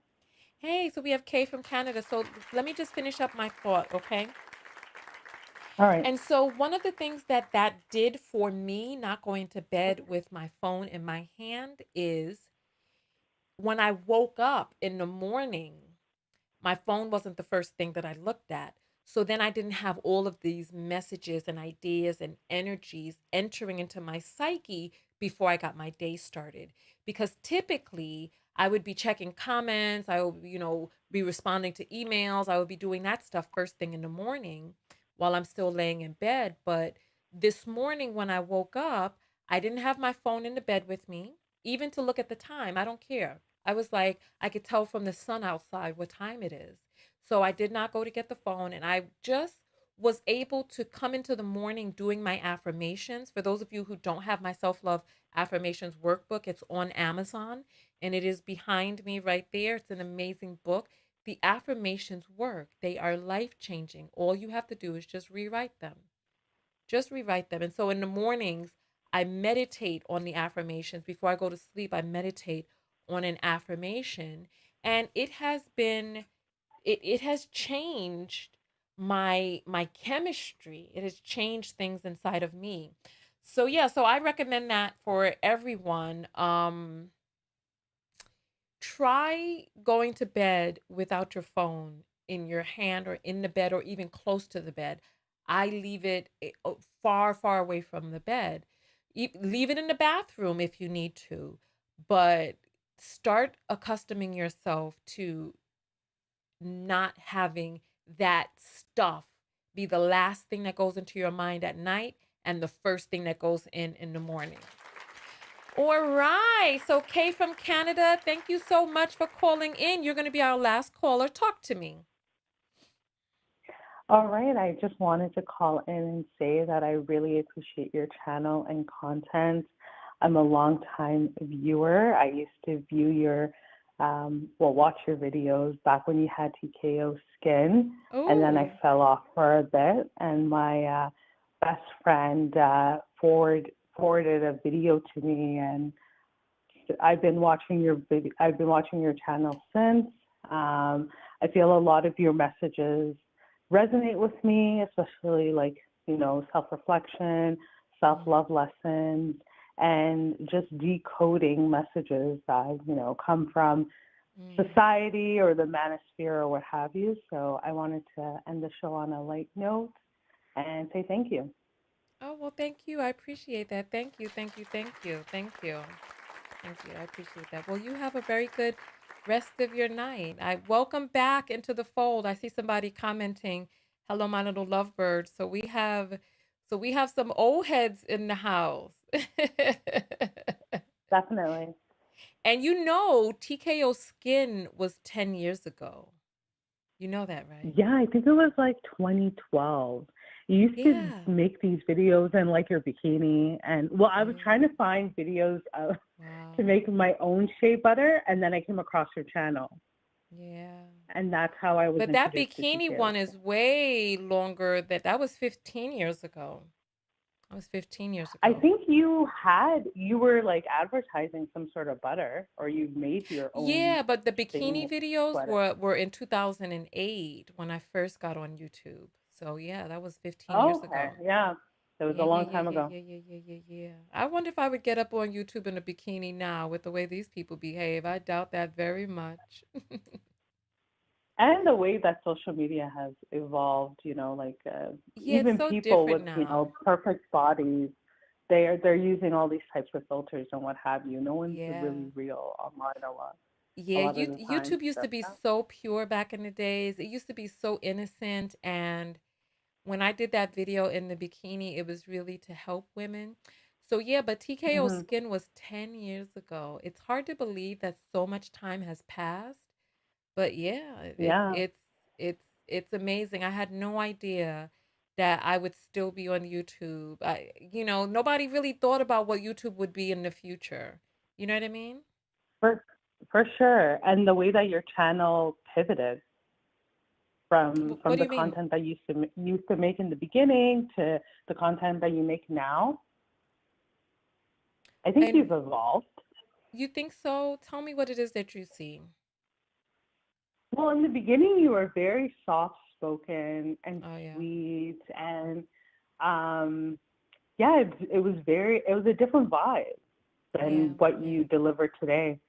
Hey, so we have Kay from Canada. So let me just finish up my thought, okay? All right. And so one of the things that did for me, not going to bed with my phone in my hand, is when I woke up in the morning, my phone wasn't the first thing that I looked at. So then I didn't have all of these messages and ideas and energies entering into my psyche before I got my day started. Because typically I would be checking comments, I would, be responding to emails, I would be doing that stuff first thing in the morning while I'm still laying in bed. But this morning when I woke up, I didn't have my phone in the bed with me, even to look at the time. I don't care. I was like, I could tell from the sun outside what time it is. So I did not go to get the phone, and I just was able to come into the morning doing my affirmations. For those of you who don't have my self love affirmations workbook, it's on Amazon and it is behind me right there. It's an amazing book. The affirmations work, they are life changing. All you have to do is just rewrite them. Just rewrite them. And so in the mornings, I meditate on the affirmations. Before I go to sleep, I meditate on an affirmation. And it has changed my chemistry. It has changed things inside of me. So yeah, so I recommend that for everyone. Try going to bed without your phone in your hand or in the bed or even close to the bed. I leave it far, far away from the bed. Leave it in the bathroom if you need to, but start accustoming yourself to not having that stuff be the last thing that goes into your mind at night and the first thing that goes in the morning. All right. So, Kay from Canada, thank you so much for calling in. You're going to be our last caller. Talk to me. All right, I just wanted to call in and say that I really appreciate your channel and content. I'm a long-time viewer. I used to view your, watch your videos back when you had TKO Skin, and then I Oh, fell off for a bit. And my best friend forwarded a video to me, and I've been watching your video. I've been watching your channel since. I feel a lot of your messages resonate with me, especially like, self-reflection, self-love lessons, and just decoding messages that, come from society or the manosphere or what have you. So I wanted to end the show on a light note and say thank you. oh, well, thank you. I appreciate that. Thank you. Thank you. Thank you. Thank you. Thank you. I appreciate that. Well, you have a very good rest of your night. I welcome back into the fold. I see somebody commenting, "Hello, my little lovebird." So we have some old heads in the house. Definitely. And TKO Skin was 10 years ago. You know that, right? Yeah, I think it was like 2012. You used to Yeah. make these videos in like your bikini, and well, I was Oh, trying to find videos to wow. make my own shea butter, and then I came across your channel, Yeah. and that's how I was But that introduced to bikini TKO. one is way longer. That was 15 years ago. That was 15 years I ago. think you were like advertising some sort of butter, or you made your own Yeah, but the thing bikini with videos butter. were in 2008 when I first got on YouTube. So yeah, that was 15 years Oh, okay, ago. yeah, it was a Yeah, yeah, long yeah, time yeah, ago. yeah, yeah, yeah, yeah, yeah. I wonder if I would get up on YouTube in a bikini now with the way these people behave. I doubt that very much. And the way that social media has evolved, like Yeah, it's even so people with, different now. perfect bodies, they're using all these types of filters and what have you. No one's Yeah. really real online a Yeah, lot of the time. YouTube used So to be yeah. so pure back in the days. It used to be so innocent. And when I did that video in the bikini, it was really to help women. So yeah, but TKO Hmm. Skin was 10 years ago. It's hard to believe that so much time has passed. But yeah, Yeah, it's amazing. I had no idea that I would still be on YouTube. Nobody really thought about what YouTube would be in the future. You know what I mean? for for sure. And the way that your channel pivoted from What do the you mean? content that you used to make in the beginning to the content that you make now, I think And you've evolved. you think so? Tell me what it is that you see. Well, in the beginning, you were very soft spoken and Oh yeah. sweet, and um, yeah, it was a different vibe Yeah, than what yeah. you deliver today.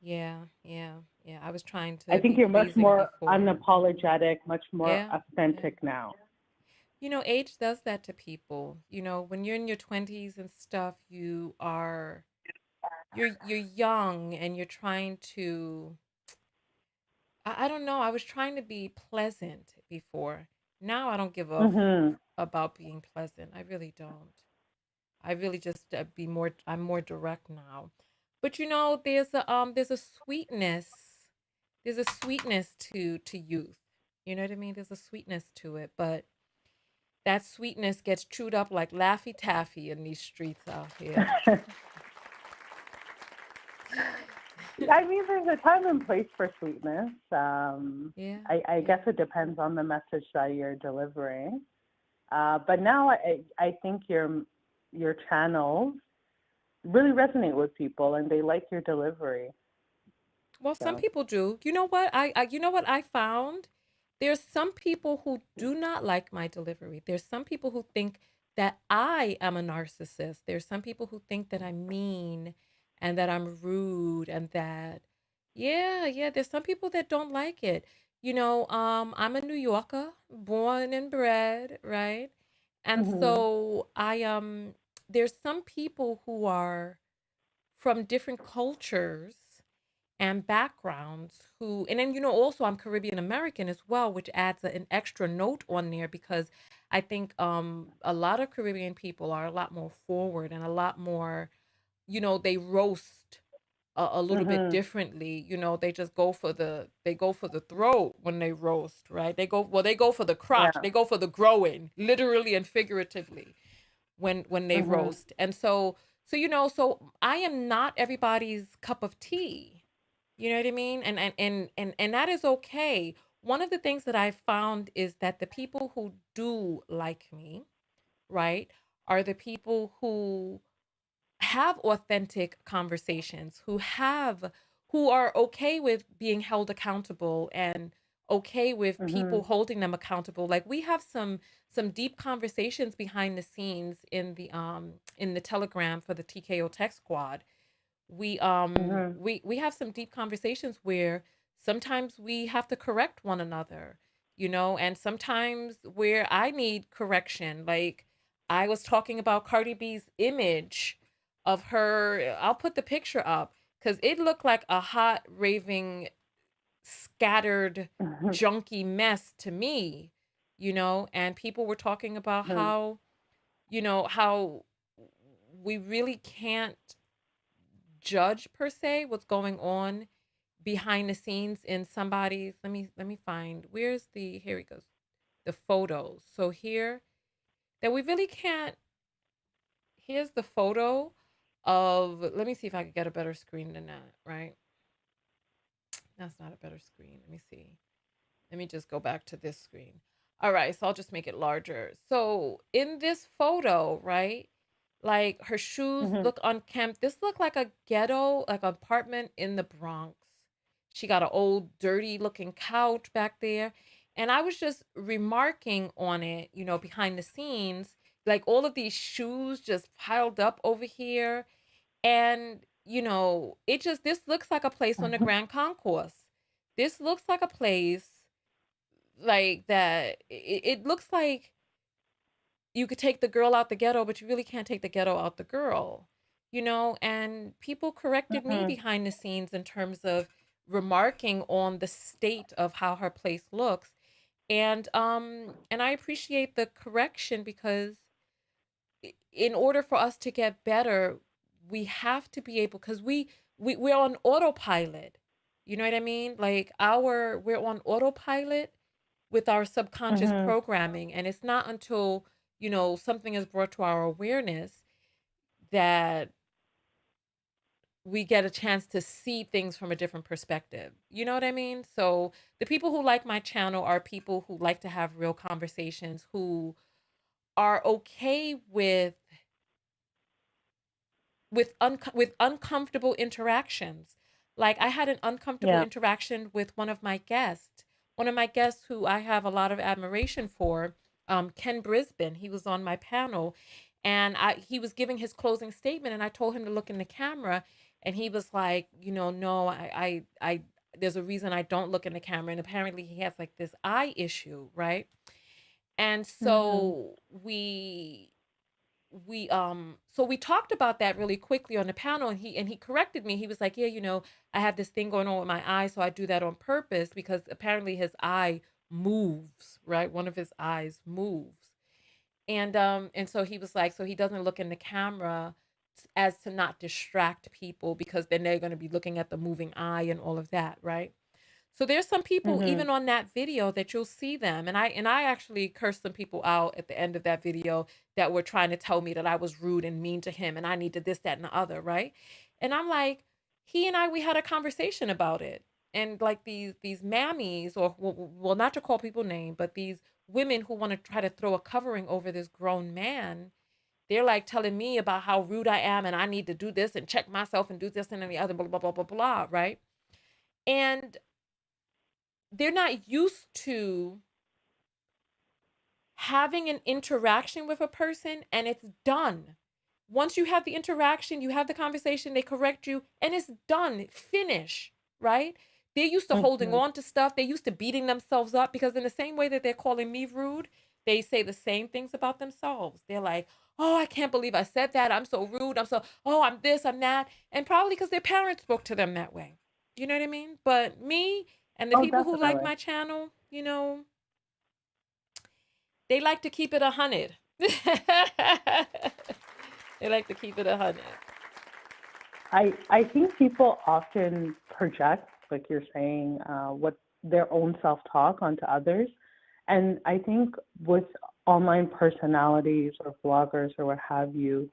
Yeah, yeah, yeah. I was trying I to think be you're much pleasing more before. unapologetic, much more Yeah, yeah. authentic now. Age does that to people. When you're in your 20s and stuff, you're young and you're trying to I don't know, I was trying to be pleasant before. Now I don't give a Mhm. about being pleasant. I really don't. I really just I'm more direct now. But there's a sweetness. There's a sweetness to youth. You know what I mean? There's a sweetness to it, but that sweetness gets chewed up like Laffy Taffy in these streets out here. I mean, there's a time and place for sweetness. Yeah, I yeah. guess it depends on the message that you're delivering. But now I think your channels really resonate with people and they like your delivery. Well, some So. people do. You know what? You know what I found? There's some people who do not like my delivery. There's some people who think that I am a narcissist. There's some people who think that I'm mean and that I'm rude and that yeah, there's some people that don't like it. I'm a New Yorker, born and bred, right? And Mhm. so there's some people who are from different cultures and backgrounds and then also I'm Caribbean American as well, which adds an extra note on there because I think a lot of Caribbean people are a lot more forward and a lot more, they roast a little bit Mhm. differently. They just go for the throat when they roast, right? They go for the crotch, Yeah. they go for the growing, literally and figuratively when they Mhm. roast. And so I am not everybody's cup of tea. You know what I mean? And that is okay. One of the things that I found is that the people who do like me, right, are the people who have authentic conversations, who are okay with being held accountable and okay with people Mhm. holding them accountable. Like we have some deep conversations behind the scenes in the Telegram for the TKO Tech Squad. Mhm. We have some deep conversations where sometimes we have to correct one another, and sometimes where I need correction. Like I was talking about Cardi B's image of her. I'll put the picture up because it looked like a hot raving scattered Mhm. junky mess to me, and people were talking about Mhm. how we really can't judge per se what's going on behind the scenes in somebody's. Let me find, where's the, here he goes, the photos. So here, that we really can't, here's the photo of, let me see if I could get a better screen than that, right? That's not a better screen. Let me see. Let me just go back to this screen. All right, so I'll just make it larger. So in this photo, right? Like her shoes Mhm. look unkempt. This looked like a ghetto, like an apartment in the Bronx. She got an old dirty looking couch back there. And I was just remarking on it, behind the scenes, like all of these shoes just piled up over here. And, this looks like a place on the Mhm. Grand Concourse. This looks like a place like that. It looks like you could take the girl out the ghetto, but you really can't take the ghetto out the girl, and people corrected me Mhm. behind the scenes in terms of remarking on the state of how her place looks. And I appreciate the correction because in order for us to get better, we have to be able, because we're on autopilot. You know what I mean? Like we're on autopilot with our subconscious Mhm. programming, and it's not until something is brought to our awareness that we get a chance to see things from a different perspective. You know what I mean? So the people who like my channel are people who like to have real conversations, who are okay with uncomfortable interactions. Like I had an uncomfortable Yeah. interaction with one of my guests who I have a lot of admiration for, Ken Brisbane. He was on my panel, and he was giving his closing statement, and I told him to look in the camera, and he was like, no, I there's a reason I don't look in the camera, and apparently he has like this eye issue, right? And Mhm. so we talked about that really quickly on the panel, and he corrected me. He was like, yeah, I have this thing going on with my eye, so I do that on purpose because apparently his eye moves, right? One of his eyes moves. And so he was like, so he doesn't look in the camera as to not distract people, because then they're going to be looking at the moving eye and all of that, right? So there's some people Mhm. even on that video that you'll see them, and I actually cursed some people out at the end of that video that were trying to tell me that I was rude and mean to him and I needed this, that, and the other, right? And I'm like, he and I, we had a conversation about it. And like these mammies, or well, not to call people name, but these women who want to try to throw a covering over this grown man, they're like telling me about how rude I am and I need to do this and check myself and do this and then the other, blah, blah, blah, blah, blah, right? And they're not used to having an interaction with a person and it's done. Once you have the interaction, you have the conversation, they correct you, and it's done. Finish, right? They're used to holding Mhm. on to stuff. They're used to beating themselves up, because in the same way that they're calling me rude, they say the same things about themselves. They're like, oh, I can't believe I said that. I'm so rude. I'm this, I'm that. And probably because their parents spoke to them that way. You know what I mean? But me and the Oh, people who like definitely. my channel, they like to keep it 100. They like to keep it 100. I think people often project, like you're saying, what their own self-talk onto others. And I think with online personalities or bloggers or what have you,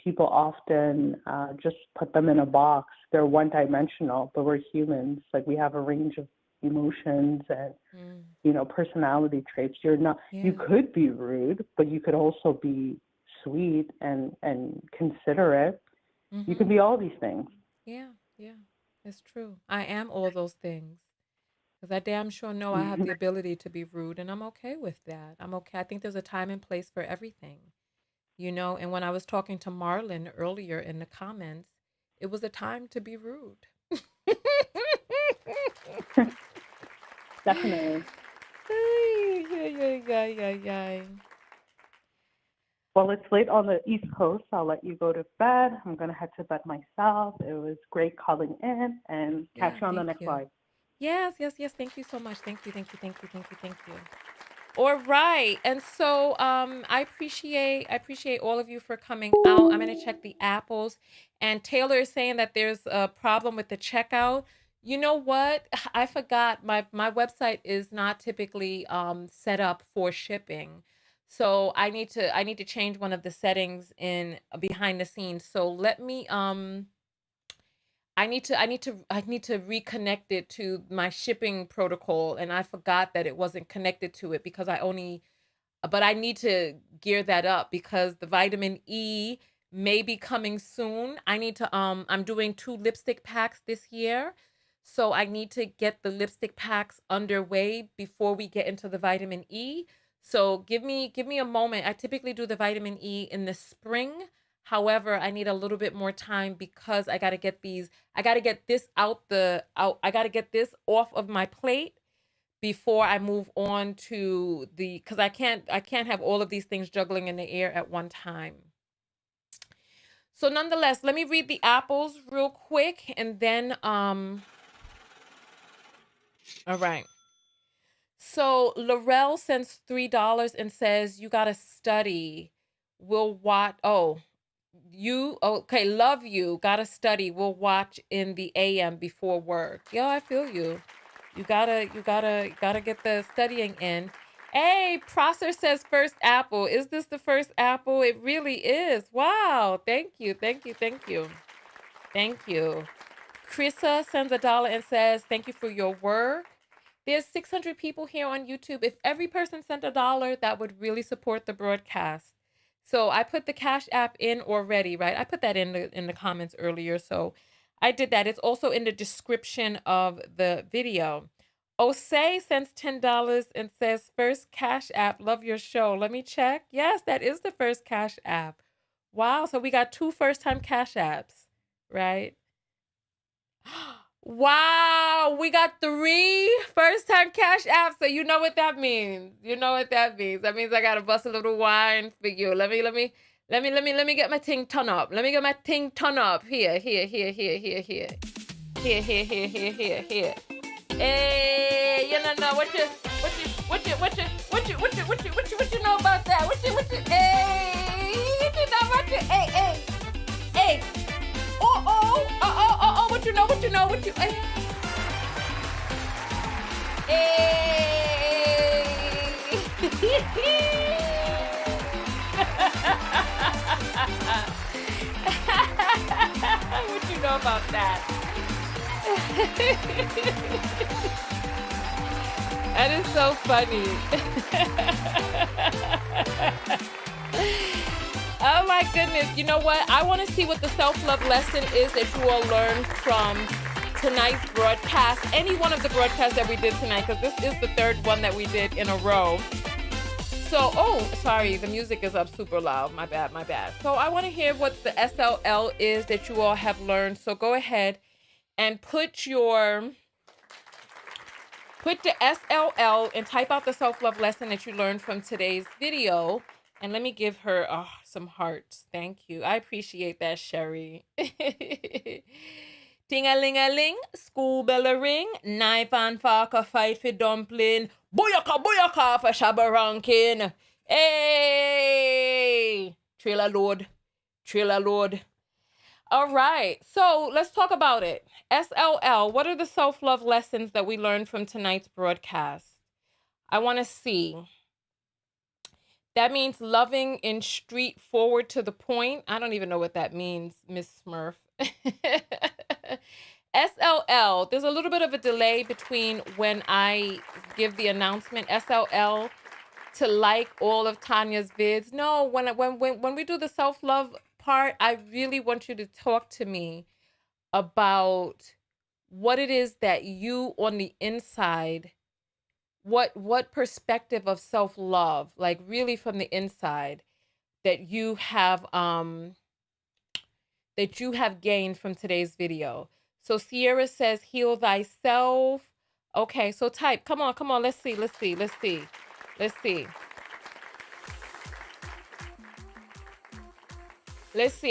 people often just put them in a box. They're one-dimensional, but we're humans. Like we have a range of emotions and Mm, personality traits. You yeah. could be rude, but you could also be sweet and considerate. You Mm-hmm. can be all these things. Yeah, yeah. It's true. I am all those things. Because I damn sure know I have the ability to be rude, and I'm okay with that. I'm okay. I think there's a time and place for everything. And when I was talking to Marlon earlier in the comments, it was a time to be rude. Definitely. Ay, ay, ay, ay, ay, ay. Well, it's late on the East Coast. I'll let you go to bed. I'm going to head to bed myself. It was great calling in, and catch Yeah, you on the thank next you. live. Yes, yes, yes. Thank you so much. Thank you, thank you, thank you, thank you, thank you. All right. And so I appreciate all of you for coming out. I'm gonna check the apples. And Taylor is saying that there's a problem with the checkout. You know what? I forgot my website is not typically set up for shipping. So I need to change one of the settings in behind the scenes. So let me I need to reconnect it to my shipping protocol, and I forgot that it wasn't connected to it because but I need to gear that up because the vitamin E may be coming soon. I'm doing 2 lipstick packs this year. So I need to get the lipstick packs underway before we get into the vitamin E. So give me a moment. I typically do the vitamin E in the spring. However, I need a little bit more time because I got to get this I got to get this off of my plate before I move on to because I can't have all of these things juggling in the air at one time. So nonetheless, let me read the apples real quick and then all right. So Laurel sends $3 and says you gotta study. We'll watch. Oh, you okay? Love you. Gotta study. We'll watch in the AM before work. Yo, I feel you. You gotta get the studying in. Hey, Prosser says first apple. Is this the first apple? It really is. Wow. Thank you. Thank you. Thank you. Thank you. Krissa sends $1 and says, thank you for your work. There's 600 people here on YouTube. If every person sent $1, that would really support the broadcast. So I put the Cash App in already, right? I put that in the comments earlier. So I did that. It's also in the description of the video. Osei sends $10 and says, first Cash App, love your show. Let me check. Yes, that is the first Cash App. Wow. So we got 2 first-time Cash Apps, right? Wow, we got 3 first-time cash apps, so you know what that means. You know what that means. That means I gotta bust a little wine for you. Let me get my ting ton up. Let me get my ting ton up. Here. Here. Hey, you don't know what you know about that? Hey, what you know about you? Hey. Oh, what you know, what you know about that? That is so funny. Oh my goodness. You know what? I want to see what the self-love lesson is that you all learned from tonight's broadcast. Any one of the broadcasts that we did tonight, because this is the 3rd one that we did in a row. So, oh, sorry, the music is up super loud. My bad. So I want to hear what the SLL is that you all have learned. So go ahead and put the SLL and type out the self-love lesson that you learned from today's video. And let me give her some hearts. Thank you. I appreciate that, Sherry. Ting-a-ling-a-ling, school bell a ring, knife and fork a fight for dumpling, booyaka for shabba ranking. Hey! Trailer load. All right, so let's talk about it. SLL, what are the self-love lessons that we learned from tonight's broadcast? I want to see. That means loving in street forward to the point. I don't even know what that means, Miss Smurf. SLL, there's a little bit of a delay between when I give the announcement. SLL, to like all of Tonya's vids. No, when we do the self-love part, I really want you to talk to me about what it is that you on the inside, what perspective of self-love, like really from the inside, that you have gained from today's video. So Sierra says, heal thyself. Okay, so type. Come on. Let's see.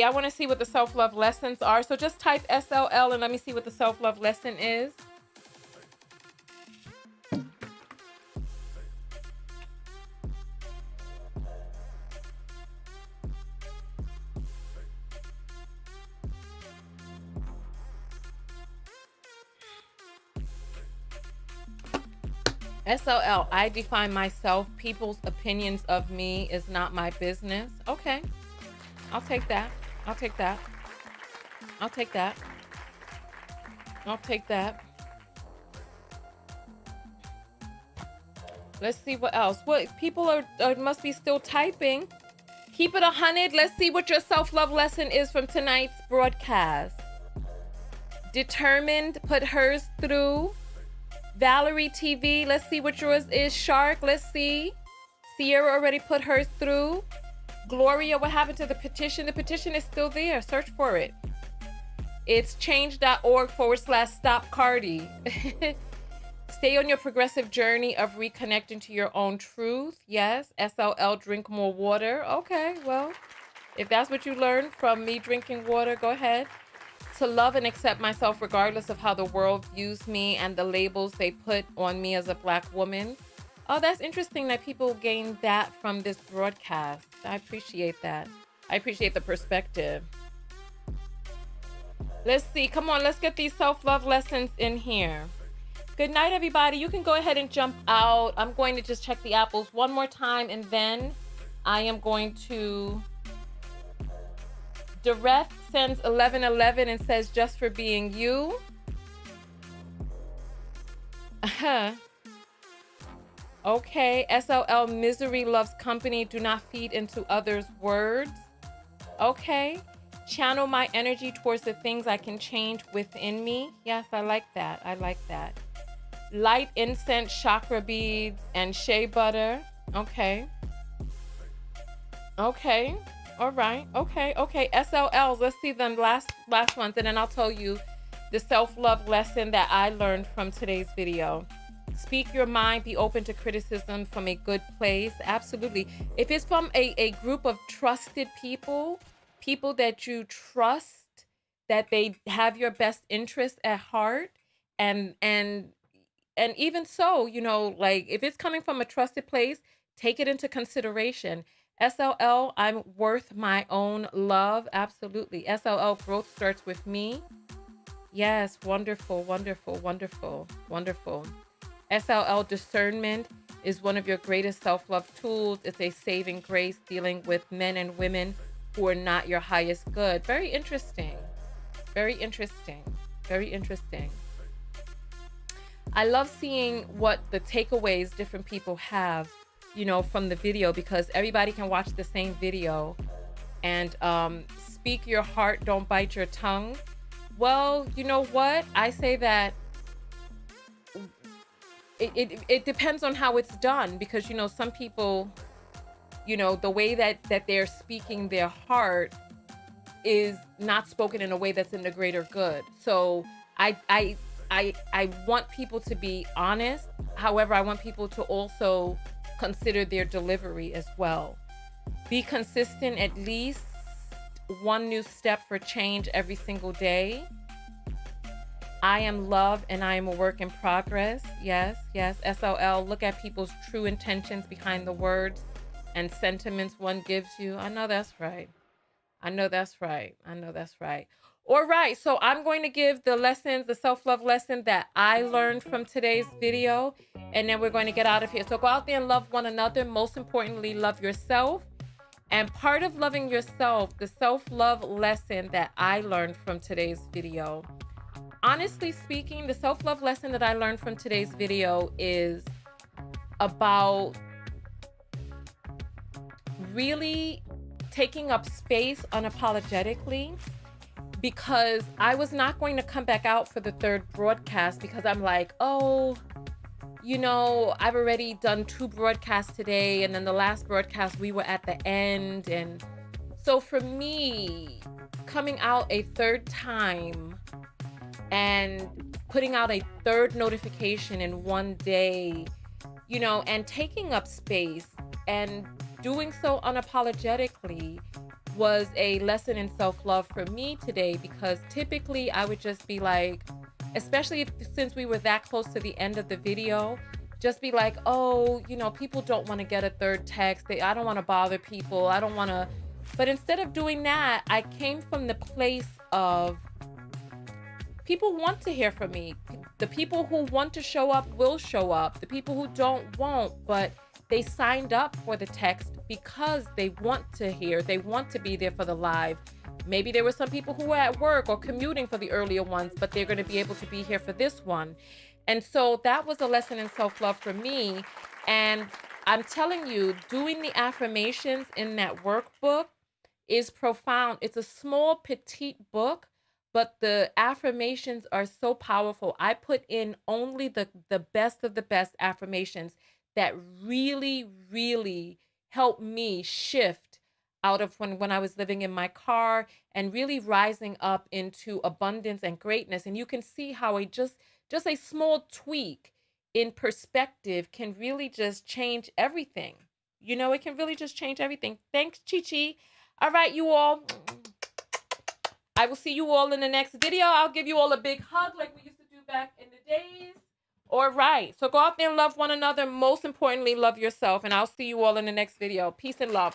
I want to see what the self-love lessons are. So just type SLL and let me see what the self-love lesson is. SLL, I define myself. People's opinions of me is not my business. Okay. I'll take that. Let's see what else. What people are must be still typing. Keep it 100. Let's see what your self-love lesson is from tonight's broadcast. Determined, put hers through. Valerie TV, let's see what yours is. Shark, let's see. Sierra already put hers through. Gloria, what happened to the petition? The petition is still there. Search for it. It's change.org/stop Cardi. Stay on your progressive journey of reconnecting to your own truth. Yes. SLL, drink more water. Okay, well, if that's what you learned from me drinking water, go ahead. To love and accept myself regardless of how the world views me and the labels they put on me as a Black woman. Oh, that's interesting that people gained that from this broadcast. I appreciate that. I appreciate the perspective. Let's see. Come on, let's get these self-love lessons in here. Good night, everybody. You can go ahead and jump out. I'm going to just check the apples one more time, and then I am going to... Dareth sends 1111 and says, just for being you. Okay. SLL, misery loves company. Do not feed into others' words. Okay. Channel my energy towards the things I can change within me. Yes, I like that. Light incense, chakra beads, and shea butter. Okay. All right. Okay. SLLs. Let's see them last ones, and then I'll tell you the self-love lesson that I learned from today's video. Speak your mind, be open to criticism from a good place. Absolutely. If it's from a group of trusted people, people that you trust, that they have your best interest at heart, and even so, you know, like if it's coming from a trusted place, take it into consideration. SLL, I'm worth my own love. Absolutely. SLL, growth starts with me. Yes, wonderful, wonderful, wonderful, wonderful. SLL, discernment is one of your greatest self-love tools. It's a saving grace dealing with men and women who are not your highest good. Very interesting. Very interesting. Very interesting. I love seeing what the takeaways different people have, you know, from the video, because everybody can watch the same video. And speak your heart, don't bite your tongue. Well, you know what? I say that it depends on how it's done, because, you know, some people, you know, the way that they're speaking their heart is not spoken in a way that's in the greater good. So I want people to be honest. However, I want people to also consider their delivery as well. Be consistent, at least one new step for change every single day. I am love and I am a work in progress. Yes, yes. SLL, look at people's true intentions behind the words and sentiments one gives you. I know that's right. I know that's right. I know that's right. All right, so I'm going to give the lessons, the self-love lesson that I learned from today's video, and then we're going to get out of here. So go out there and love one another. Most importantly, love yourself. And part of loving yourself, the self-love lesson that I learned from today's video, honestly speaking, the self-love lesson that I learned from today's video is about really taking up space unapologetically, because I was not going to come back out for the third broadcast because I'm like, oh, you know, I've already done 2 broadcasts today, and then the last broadcast we were at the end. And so for me, coming out a third time and putting out a third notification in one day, you know, and taking up space and doing so unapologetically was a lesson in self-love for me today, because typically I would just be like, especially since we were that close to the end of the video, just be like, oh, you know, people don't want to get a third text. I don't want to bother people. I don't want to. But instead of doing that, I came from the place of people want to hear from me. The people who want to show up will show up. The people who don't won't, but they signed up for the text because they want to hear, they want to be there for the live. Maybe there were some people who were at work or commuting for the earlier ones, but they're going to be able to be here for this one. And so that was a lesson in self-love for me. And I'm telling you, doing the affirmations in that workbook is profound. It's a small, petite book, but the affirmations are so powerful. I put in only the best of the best affirmations that really, really helped me shift out of when I was living in my car and really rising up into abundance and greatness. And you can see how just a small tweak in perspective can really just change everything. You know, it can really just change everything. Thanks, Chi-Chi. All right, you all. I will see you all in the next video. I'll give you all a big hug like we used to do back in the days. All right. So go out there and love one another. Most importantly, love yourself. And I'll see you all in the next video. Peace and love.